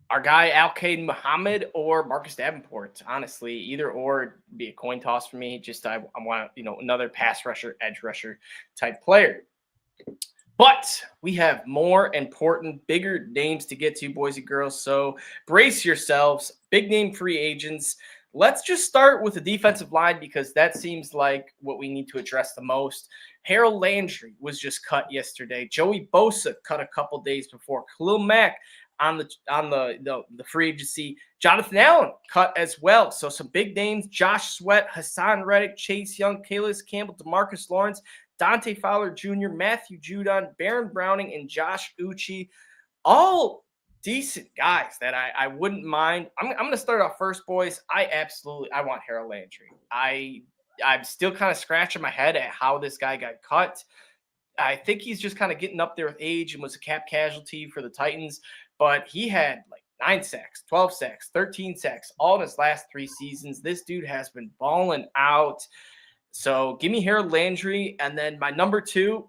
our guy Al-Qaeda Muhammad or Marcus Davenport. Honestly, either or be a coin toss for me. Just I want another pass rusher, edge rusher type player. But we have more important, bigger names to get to, boys and girls. So brace yourselves, big name free agents. Let's just start with the defensive line because that seems like what we need to address the most. Harold Landry was just cut yesterday. Joey Bosa cut a couple days before. Khalil Mack on the free agency. Jonathan Allen cut as well. So some big names: Josh Sweat, Hassan Reddick, Chase Young, Calais Campbell, DeMarcus Lawrence, Dante Fowler Jr., Matthew Judon, Baron Browning, and Josh Uche. All decent guys that I wouldn't mind. I'm going to start off first, boys. I want Harold Landry. I'm still kind of scratching my head at how this guy got cut. I think he's just kind of getting up there with age and was a cap casualty for the Titans. But he had like 9 sacks, 12 sacks, 13 sacks, all in his last 3 seasons. This dude has been balling out. So give me Harold Landry. And then my number 2,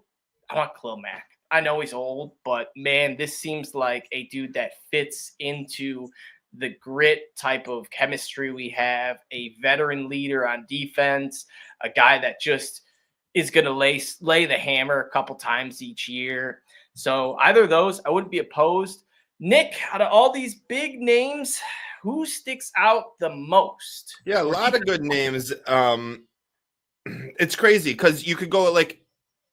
I want Khalil Mack. I know he's old, but man, this seems like a dude that fits into the grit type of chemistry we have, a veteran leader on defense, a guy that just is going to lay the hammer a couple times each year. So either of those, I wouldn't be opposed. Nick, out of all these big names, who sticks out the most? Yeah, a lot of good names. It's crazy because you could go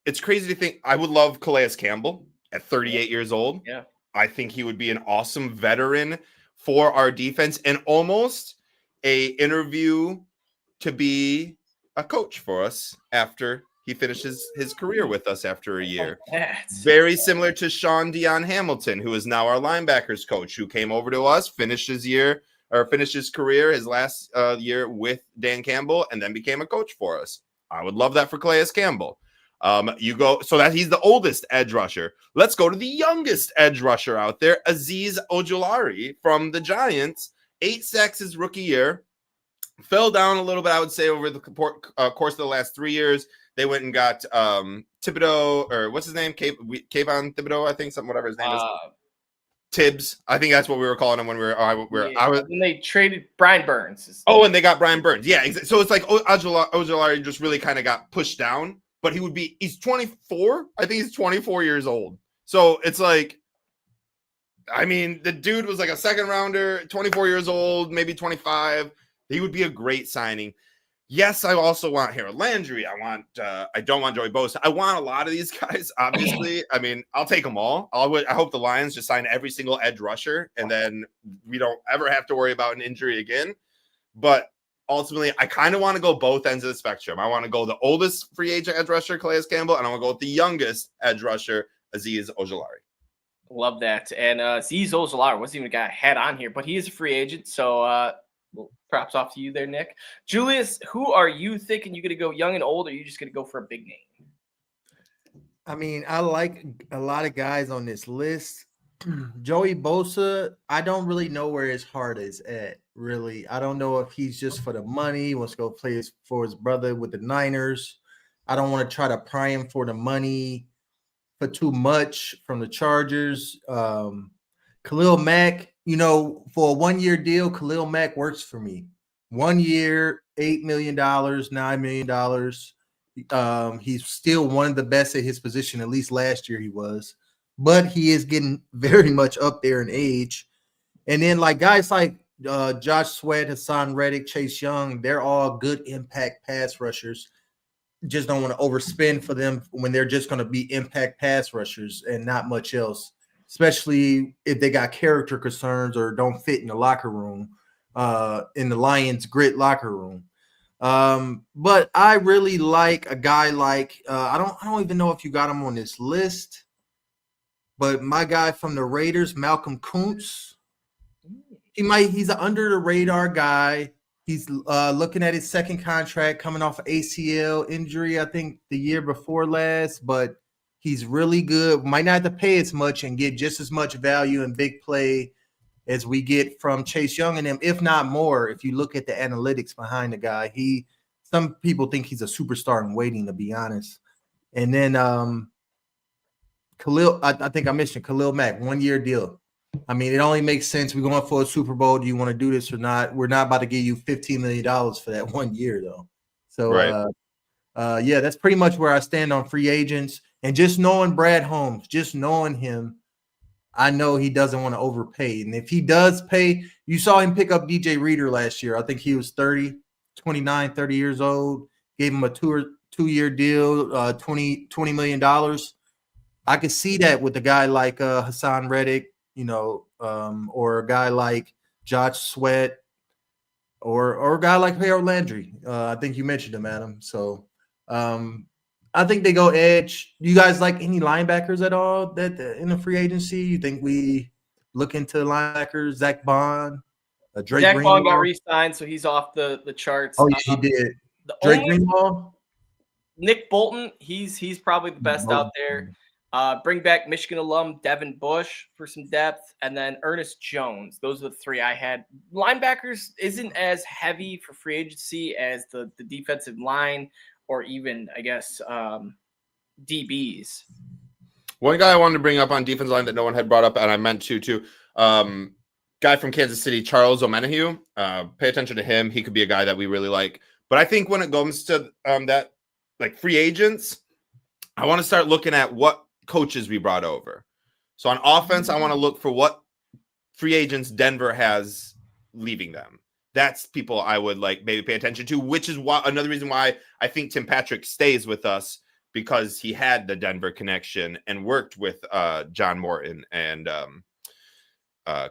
it's crazy to think I would love Calais Campbell at 38 years old. Yeah. I think he would be an awesome veteran for our defense and almost a interview to be a coach for us after he finishes his career with us after a year. Very similar to Sean Dion Hamilton, who is now our linebackers coach, who came over to us, finished his career, his last year with Dan Campbell, and then became a coach for us. I would love that for Calais Campbell. So that he's the oldest edge rusher. Let's go to the youngest edge rusher out there, Azeez Ojulari from the Giants. 8 sacks his rookie year. Fell down a little bit, I would say, over the course of the last 3 years. They went and got Thibodeau, or what's his name? Kayvon Thibodeau, I think, whatever his name is. Tibbs. I think that's what we were calling him when we were. And they traded Brian Burns. Oh, and they got Brian Burns. Yeah, so it's like Ojulari just really kind of got pushed down. But he's 24. I think he's 24 years old. So it's like, I mean, the dude was like a second rounder, 24 years old, maybe 25. He would be a great signing. Yes, I also want Harold Landry. I don't want Joey Bosa. I want a lot of these guys, obviously. I mean, I'll take them all. I hope the Lions just sign every single edge rusher, and then we don't ever have to worry about an injury again. But ultimately, I kind of want to go both ends of the spectrum. I want to go the oldest free agent edge rusher, Calais Campbell, and I want to go with the youngest edge rusher, Azeez Ojulari. Love that. And Azeez Ojulari wasn't even a guy I had on here, but he is a free agent. So props off to you there, Nick. Julius, who are you thinking? You going to go young and old, or are you just going to go for a big name? I mean, I like a lot of guys on this list. Joey Bosa, I don't really know where his heart is at, really. I don't know if he's just for the money, he wants to go play for his brother with the Niners. I don't want to try to pry him for the money for too much from the Chargers. Khalil Mack, for a 1-year deal, Khalil Mack works for me. 1 year, $8 million, $9 million. He's still one of the best at his position, at least last year he was. But he is getting very much up there in age. And then like guys like Josh Sweat, Hassan Reddick, Chase Young, they're all good impact pass rushers. Just don't want to overspend for them when they're just going to be impact pass rushers and not much else, especially if they got character concerns or don't fit in the locker room, in the Lions grit locker room. But I really like a guy like I don't even know if you got him on this list. But my guy from the Raiders, Malcolm Kuntz, he's an under the radar guy. He's looking at his second contract coming off of ACL injury, I think the year before last, but He's really good. Might not have to pay as much and get just as much value and big play as we get from Chase Young and him, if not more. If you look at the analytics behind the guy, some people think he's a superstar in waiting, to be honest. And then Khalil, I think I mentioned Khalil Mack, 1-year deal. I mean, it only makes sense. We're going for a Super Bowl. Do you want to do this or not? We're not about to give you $15 million for that 1 year, though. So, Right. yeah, that's pretty much where I stand on free agents. And just knowing Brad Holmes, just knowing him, I know he doesn't want to overpay. And if he does pay, you saw him pick up DJ Reader last year. I think he was 30 years old. Gave him a two-year deal, $20 million. I could see that with a guy like Hassan Reddick, or a guy like Josh Sweat, or a guy like Harold Landry. I think you mentioned him, Adam. So I think they go edge. You guys like any linebackers at all that in the free agency? You think we look into linebackers? Zach Bond, Drake Zach Greenlaw? Bond got re-signed, so he's off the charts. Oh, yeah, he did. Drake Greenlaw? Nick Bolton, he's probably the best out there. Bring back Michigan alum Devin Bush for some depth, and then Ernest Jones. Those are the three I had. Linebackers isn't as heavy for free agency as the defensive line or even, I guess, DBs. One guy I wanted to bring up on defensive line that no one had brought up, and I meant to too. Guy from Kansas City, Charles Omenihu. Pay attention to him. He could be a guy that we really like. But I think when it comes to that, like free agents, I want to start looking at what coaches we brought over. So on offense, I want to look for what free agents Denver has leaving them. That's people I would like maybe pay attention to, which is why another reason why I think Tim Patrick stays with us, because he had the Denver connection and worked with John Morton and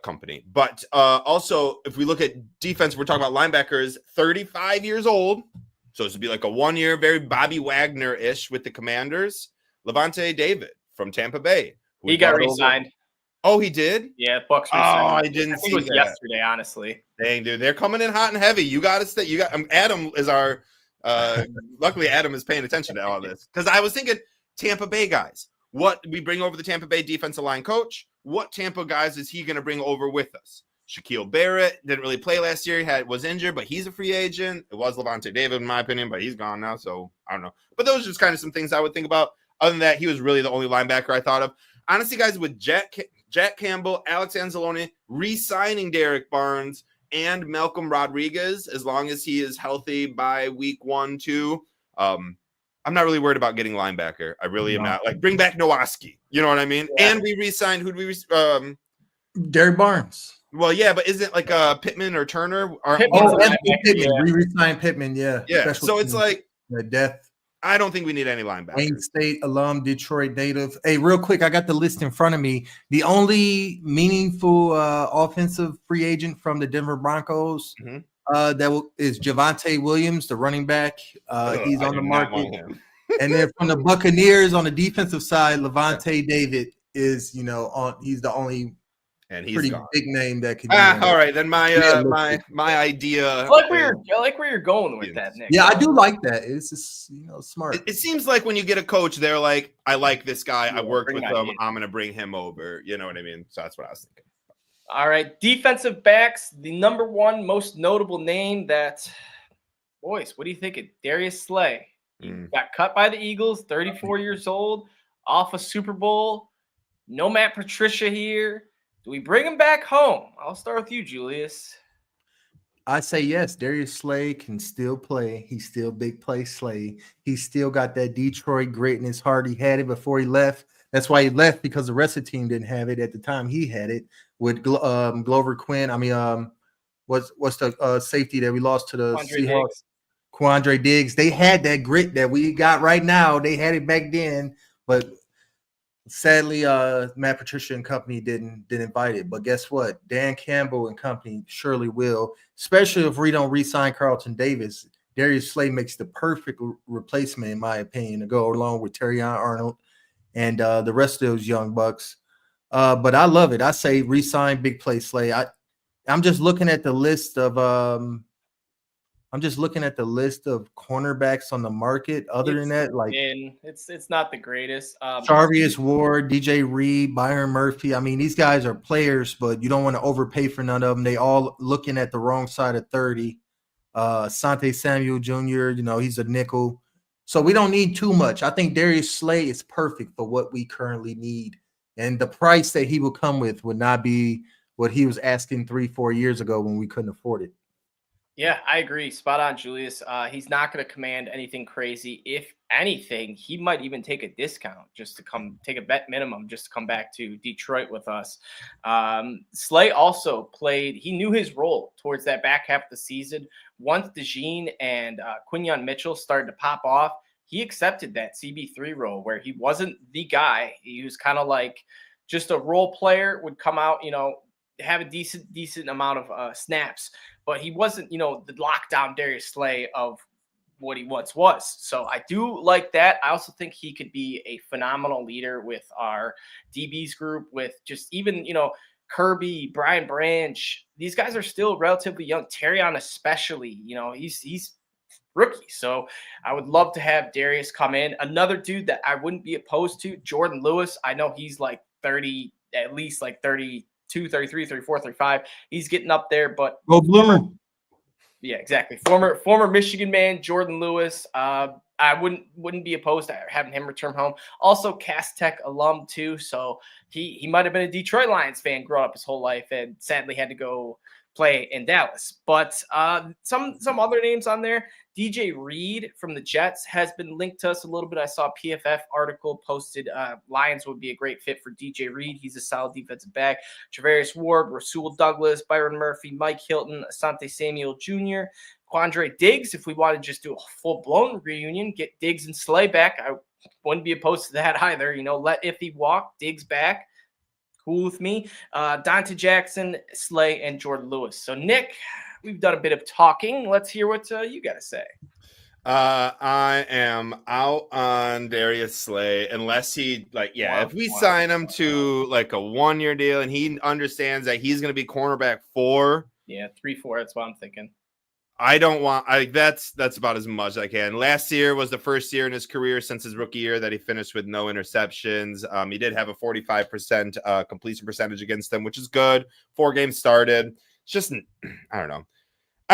company. But also, if we look at defense, we're talking about linebackers, 35 years old. So this would be like a 1 year, very Bobby Wagner-ish with the Commanders. Levante David from Tampa Bay. He got re-signed. Oh, he did? Yeah, Bucks re-signed. Oh, I didn't see it was that. Yesterday, honestly. Dang, dude, they're coming in hot and heavy. You got to stay. You got Adam is our. Luckily, Adam is paying attention to all this, because I was thinking Tampa Bay guys. What we bring over the Tampa Bay defensive line coach? What Tampa guys is he going to bring over with us? Shaquille Barrett didn't really play last year. He was injured, but he's a free agent. It was Levante David, in my opinion, but he's gone now, so I don't know. But those are just kind of some things I would think about. Other than that, he was really the only linebacker I thought of. Honestly, guys, with Jack Campbell, Alex Anzalone, re-signing Derek Barnes and Malcolm Rodriguez, as long as he is healthy by week 1, 2, I'm not really worried about getting linebacker. I really am not. Like, bring back Nowaski. You know what I mean? Yeah. And we re-signed, who'd we Derek Barnes. Well, yeah, but isn't it like Pittman or Turner? Pittman. We re-signed Pittman, yeah. Yeah, so it's like death. I don't think we need any linebackers. Wayne State alum, Detroit native. Hey, real quick, I got the list in front of me. The only meaningful offensive free agent from the Denver Broncos is Javonte Williams, the running back. He's on the market. And then from the Buccaneers on the defensive side, Levante David is, he's the only and he's pretty gone. Big name that could. All right, then my idea. I like where you're going with that, Nick. Yeah, I do like that. It's just smart. It seems like when you get a coach, they're like, I like this guy. I worked with him. I'm going to bring him over. You know what I mean? So that's what I was thinking. All right, defensive backs. The number one most notable name that, boys, what do you think of Darius Slay? He got cut by the Eagles, 34 years old, off a Super Bowl. No Matt Patricia here. Do we bring him back home? I'll start with you, Julius. I say yes. Darius Slay can still play. He's still big play Slay. He's still got that Detroit grit in his heart. He had it before he left. That's why he left, because the rest of the team didn't have it at the time he had it with Glover Quinn. I mean, what's the safety that we lost to the Seahawks? Quandre Diggs. They had that grit that we got right now. They had it back then, but sadly, Matt Patricia and company didn't invite it. But guess what? Dan Campbell and company surely will, especially if we don't re-sign Carlton Davis. Darius Slay makes the perfect replacement, in my opinion, to go along with Terrion Arnold and the rest of those young bucks. But I love it. I say re-sign big play Slay. I'm just looking at the list of I'm just looking at the list of cornerbacks on the market. Other than that, like it's not the greatest. Charvarius Ward, DJ Reed, Byron Murphy. I mean, these guys are players, but you don't want to overpay for none of them. They all looking at the wrong side of 30. Sante Samuel Jr., he's a nickel. So we don't need too much. I think Darius Slay is perfect for what we currently need. And the price that he will come with would not be what he was asking 3-4 years ago when we couldn't afford it. Yeah, I agree. Spot on, Julius. He's not going to command anything crazy. If anything, he might even take a discount just to take a bet minimum just to come back to Detroit with us. Slay also played. He knew his role towards that back half of the season. Once DeJean and Quinyon Mitchell started to pop off, he accepted that CB3 role where he wasn't the guy. He was kind of like just a role player, would come out, have a decent amount of snaps, but he wasn't, the lockdown Darius Slay of what he once was. So I do like that. I also think he could be a phenomenal leader with our DBs group, with just even, Kirby, Brian Branch. These guys are still relatively young. Terrion especially, he's rookie. So I would love to have Darius come in. Another dude that I wouldn't be opposed to, Jordan Lewis. I know he's like 30, at least like 32, 33, 34, 35. He's getting up there, but go Bloomer. Yeah, exactly. Former Michigan man, Jordan Lewis. I wouldn't be opposed to having him return home. Also, Cass Tech alum too, so he might have been a Detroit Lions fan growing up his whole life, and sadly had to go play in Dallas. But some other names on there. DJ Reed from the Jets has been linked to us a little bit. I saw a PFF article posted. Lions would be a great fit for DJ Reed. He's a solid defensive back. Travarius Ward, Rasul Douglas, Byron Murphy, Mike Hilton, Asante Samuel Jr., Quandre Diggs. If we want to just do a full-blown reunion, get Diggs and Slay back, I wouldn't be opposed to that either. Let Iffy walk, Diggs back. Cool with me. Dante Jackson, Slay, and Jordan Lewis. So, Nick, we've done a bit of talking. Let's hear what you got to say. I am out on Darius Slay unless he if we sign him to like a 1-year deal and he understands that he's going to be cornerback 4. Yeah, 3-4. That's what I'm thinking. I don't want that's about as much as I can. Last year was the first year in his career since his rookie year that he finished with no interceptions. He did have a 45% completion percentage against them, which is good. 4 games started. It's just I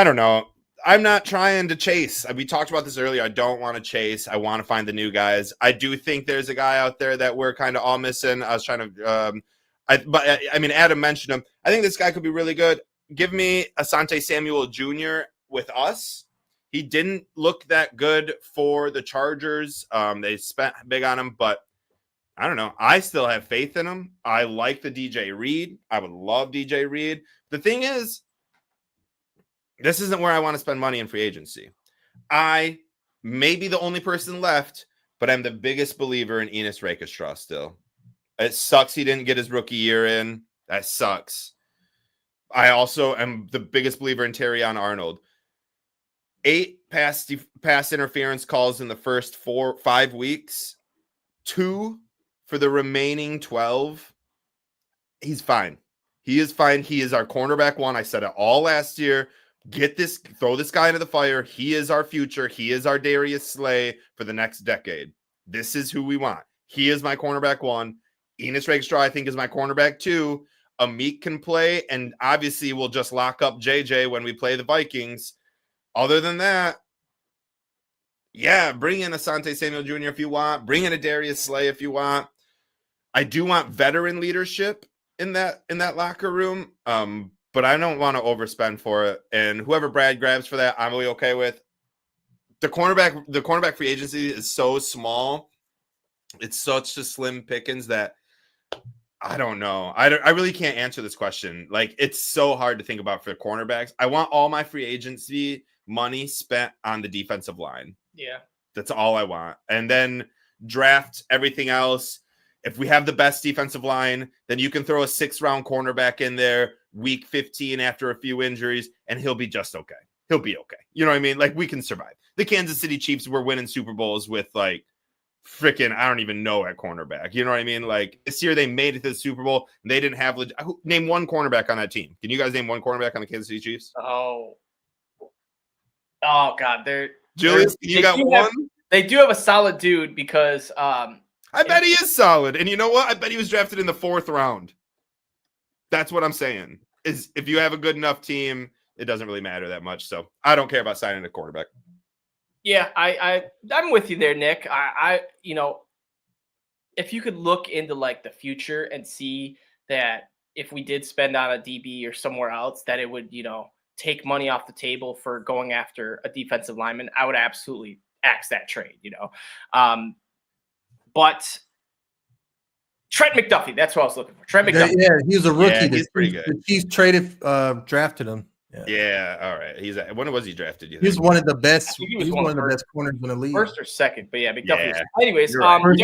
don't know. I'm not trying to chase. We talked about this earlier. I don't want to chase. I want to find the new guys. I do think there's a guy out there that we're kind of all missing. I was trying to Adam mentioned him. I think this guy could be really good. Give me Asante Samuel Jr. with us. He didn't look that good for the Chargers. They spent big on him, but I don't know. I still have faith in him. I like the DJ Reed. I would love DJ Reed. The thing is, this isn't where I want to spend money in free agency. I may be the only person left, but I'm the biggest believer in Enos Rakeshaw still. It sucks he didn't get his rookie year in. That sucks. I also am the biggest believer in Terrion Arnold. 8 pass interference calls in the first 5 weeks. 2 for the remaining 12. He's fine. He is fine. He is our cornerback 1. I said it all last year. Throw this guy into the fire. He is our future. He is our Darius Slay for the next decade. This is who we want. He is my cornerback 1. Enos Rakeshaw, I think, is my cornerback 2. Amik can play, and obviously we'll just lock up JJ when we play the Vikings. Other than that, yeah, bring in Asante Samuel Jr. if you want. Bring in a Darius Slay if you want. I do want veteran leadership in that locker room, but I don't want to overspend for it. And whoever Brad grabs for that, I'm really okay with. The cornerback free agency is so small. It's such a slim pickings that I don't know. I really can't answer this question. Like, it's so hard to think about for cornerbacks. I want all my free agency money spent on the defensive line. Yeah. That's all I want. And then draft everything else. If we have the best defensive line, then you can throw a 6th-round cornerback in there week 15 after a few injuries, and he'll be just okay. He'll be okay. You know what I mean? Like, we can survive. The Kansas City Chiefs were winning Super Bowls with, like, freaking, I don't even know, at cornerback. You know what I mean? Like, this year they made it to the Super Bowl, and they didn't have name one cornerback on that team. Can you guys name one cornerback on the Kansas City Chiefs? Oh. Oh God, they're Julius, they you got do one? have- They do have a solid dude because I bet he is solid. And you know what? I bet he was drafted in the 4th round. That's what I'm saying. Is if you have a good enough team, it doesn't really matter that much. So I don't care about signing a quarterback. yeah, I'm with you there, Nick. If you could look into like the future and see that if we did spend on a DB or somewhere else, that it would, take money off the table for going after a defensive lineman, I would absolutely axe that trade, But Trent McDuffie, that's what I was looking for. Trent McDuffie. Yeah, he was a rookie. Yeah, he's pretty good. The Chiefs drafted him. Yeah, all right. When was he drafted? He was one of the best. He He's one of the best corners in the league. First or second, but yeah, McDuffie. Yeah. Anyways, First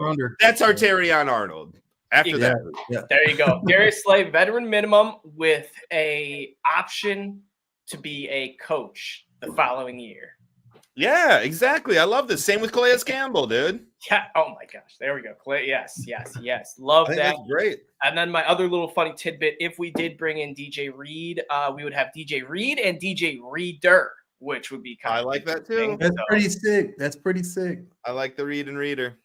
rounder. That's our Terrion Arnold. After that, there you go. Darius Slay, veteran minimum with a option to be a coach the following year. yeah, exactly. I love this. Same with Calais Campbell, dude. Yeah. Oh my gosh. There we go. Yes. Love I think that. that's great. And then my other little funny tidbit: if we did bring in DJ Reed, we would have DJ Reed and DJ Reader, which would be kind I of like that too. That's pretty sick. That's pretty sick. I like the read and reader.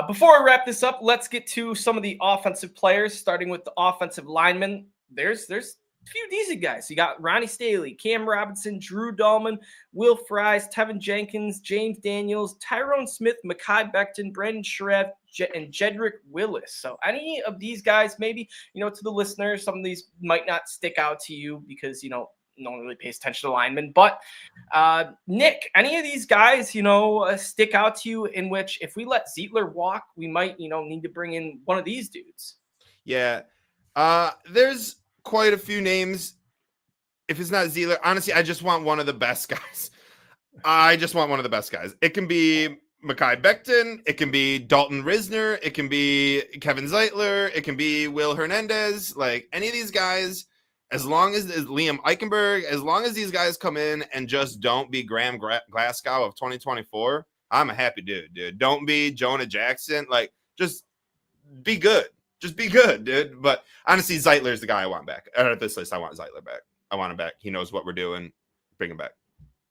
Before I wrap this up, let's get to some of the offensive players, starting with the offensive linemen. There's a few decent guys. You got Ronnie Staley, Cam Robinson, Drew Dahlman, Will Fries, Tevin Jenkins, James Daniels, Tyrone Smith, Mekhi Becton, Brandon Shreve, and Jedrick Willis. So any of these guys, maybe, to the listeners, some of these might not stick out to you because, no one really pays attention to linemen. But Nick, any of these guys, stick out to you in which if we let Zeitler walk, we might, need to bring in one of these dudes? Yeah. There's quite a few names. If it's not Zeitler, honestly, I just want one of the best guys. It can be Mekhi Becton. It can be Dalton Risner. It can be Kevin Zeitler. It can be Will Hernandez. Like any of these guys, as long as Liam Eichenberg, as long as these guys come in and just don't be Graham Glasgow of 2024, I'm a happy dude. Don't be Jonah Jackson. Like, just be good. Just be good, dude. But honestly, Zeitler's the guy I want back. At this list, I want Zeitler back. I want him back. He knows what we're doing. Bring him back.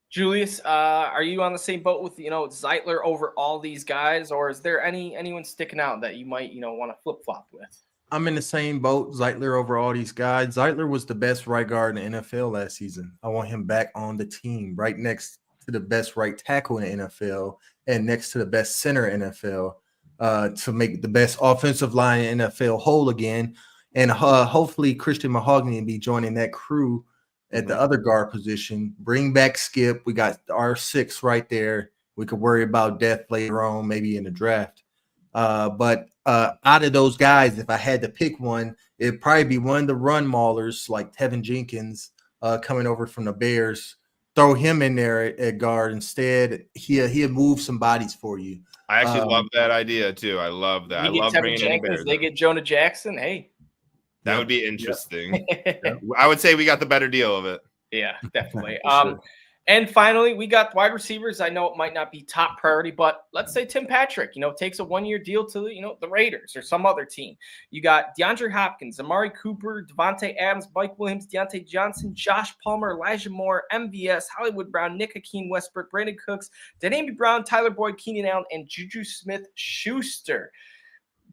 Julius, are you on the same boat with, Zeitler over all these guys, or is there anyone sticking out that you might, want to flip-flop with? I'm in the same boat. Zeitler over all these guys. Zeitler was the best right guard in the NFL last season. I want him back on the team, right next to the best right tackle in the NFL and next to the best center in the NFL, to make the best offensive line in the NFL whole again. And hopefully Christian Mahogany will be joining that crew at the other guard position. Bring back Skip. We got our 6 right there. We could worry about depth later on, maybe in the draft. But out of those guys, if I had to pick one, it'd probably be one of the run maulers like Tevin Jenkins coming over from the Bears. Throw him in there at guard instead. He'll move some bodies for you. I actually love that idea too. I love that. I love Tevin bringing Jenkins, in they get Jonah Jackson. Hey, that would be interesting. I would say we got the better deal of it. Yeah, definitely. Sure. And finally, we got wide receivers. I know it might not be top priority, but let's say Tim Patrick, takes a 1-year deal to, the Raiders or some other team. You got DeAndre Hopkins, Amari Cooper, Devontae Adams, Mike Williams, Deontay Johnson, Josh Palmer, Elijah Moore, MVS, Hollywood Brown, Nick Hakeem Westbrook, Brandon Cooks, Danny Brown, Tyler Boyd, Keenan Allen, and Juju Smith-Schuster.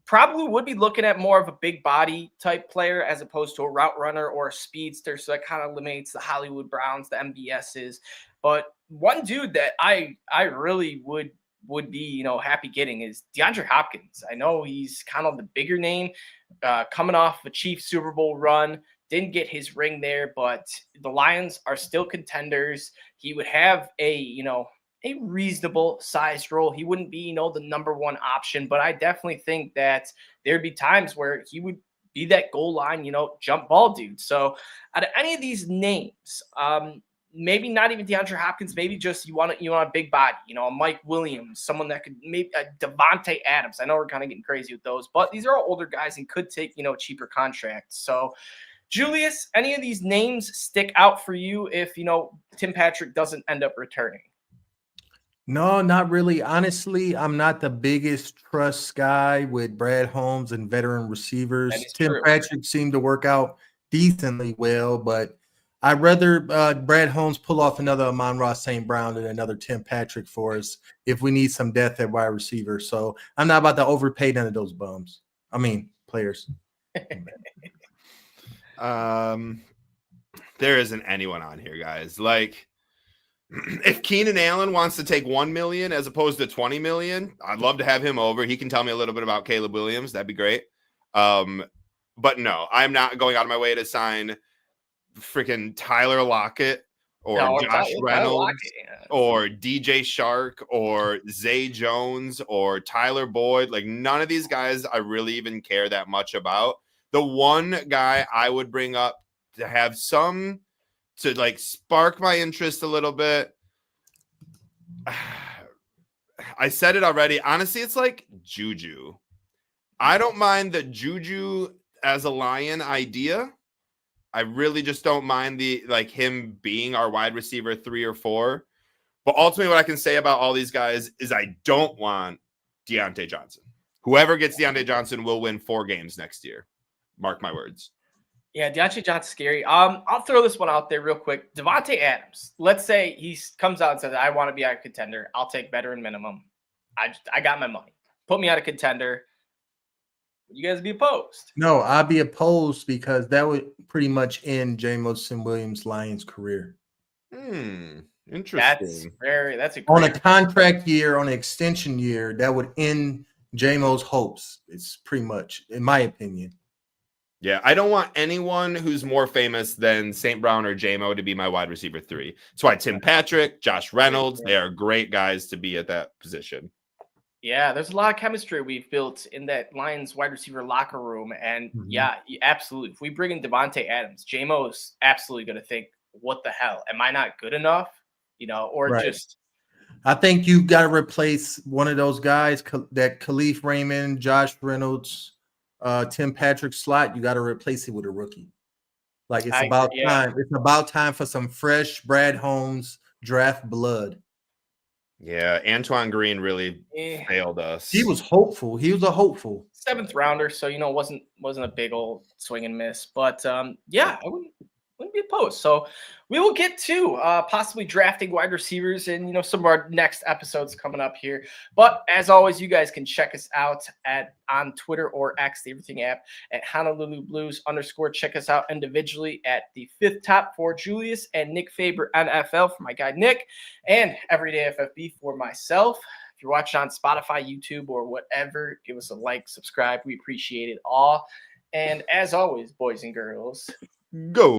Probably would be looking at more of a big body type player as opposed to a route runner or a speedster. So that kind of eliminates the Hollywood Browns, the MVSs. But one dude that I really would be, happy getting is DeAndre Hopkins. I know he's kind of the bigger name, coming off a Chiefs Super Bowl run. Didn't get his ring there, but the Lions are still contenders. He would have a reasonable sized role. He wouldn't be, the number one option, but I definitely think that there'd be times where he would be that goal line, jump ball dude. So out of any of these names, maybe not even DeAndre Hopkins, maybe just you want a big body, a Mike Williams, someone that could maybe Devontae Adams. I know we're kind of getting crazy with those, but these are all older guys and could take, cheaper contracts. So Julius, any of these names stick out for you if, Tim Patrick doesn't end up returning? No, not really. Honestly, I'm not the biggest trust guy with Brad Holmes and veteran receivers. Tim Patrick seemed to work out decently well, but I'd rather Brad Holmes pull off another Amon-Ra St. Brown than another Tim Patrick for us if we need some depth at wide receiver. So I'm not about to overpay none of those bums. I mean, players. There isn't anyone on here, guys. Like, if Keenan Allen wants to take $1 million as opposed to $20 million, I'd love to have him over. He can tell me a little bit about Caleb Williams. That'd be great. But no, I'm not going out of my way to sign freaking Tyler Lockett or Josh Reynolds or DJ Shark or Zay Jones or Tyler Boyd. Like, none of these guys I really even care that much about. The one guy I would bring up to have some to like spark my interest a little bit. I said it already. Honestly, it's like Juju. I don't mind the Juju as a Lion idea. I really just don't mind the like him being our wide receiver 3 or 4. But ultimately, what I can say about all these guys is I don't want Deontay Johnson. Whoever gets Deontay Johnson will win 4 games next year. Mark my words. Yeah, Deontay Johnson's scary. I'll throw this one out there real quick. Devontae Adams. Let's say he comes out and says, I want to be a contender. I'll take veteran minimum. I got my money. Put me out a contender. Would you guys be opposed? No, I'd be opposed because that would pretty much end Jamison Williams Lions career. Interesting. That's a great On a contract year, on an extension year, that would end Jamo's hopes. It's pretty much, in my opinion. Yeah, I don't want anyone who's more famous than St. Brown or JMO to be my wide receiver 3. That's why Tim Patrick, Josh Reynolds, they are great guys to be at that position. Yeah, there's a lot of chemistry we've built in that Lions wide receiver locker room. And yeah, absolutely. If we bring in Devontae Adams, JMO is absolutely going to think, what the hell? Am I not good enough? You know, or just. I think you've got to replace one of those guys, that Khalif Raymond, Josh Reynolds, Tim Patrick slot. You got to replace it with a rookie. Like it's about time. It's about time for some fresh Brad Holmes draft blood. Yeah, Antoine Green really failed us. He was hopeful. He was a hopeful 7th rounder, so you know wasn't a big old swing and miss. But yeah, I wouldn't be opposed. So we will get to possibly drafting wide receivers in some of our next episodes coming up here. But as always, you guys can check us out on Twitter or X, the Everything app, at Honolulu Blues _ check us out individually at the 5th Top for Julius and Nick Faber NFL for my guy Nick, and Everyday FFB for myself. If you're watching on Spotify, YouTube, or whatever, give us a like, subscribe. We appreciate it all. And as always, boys and girls, go.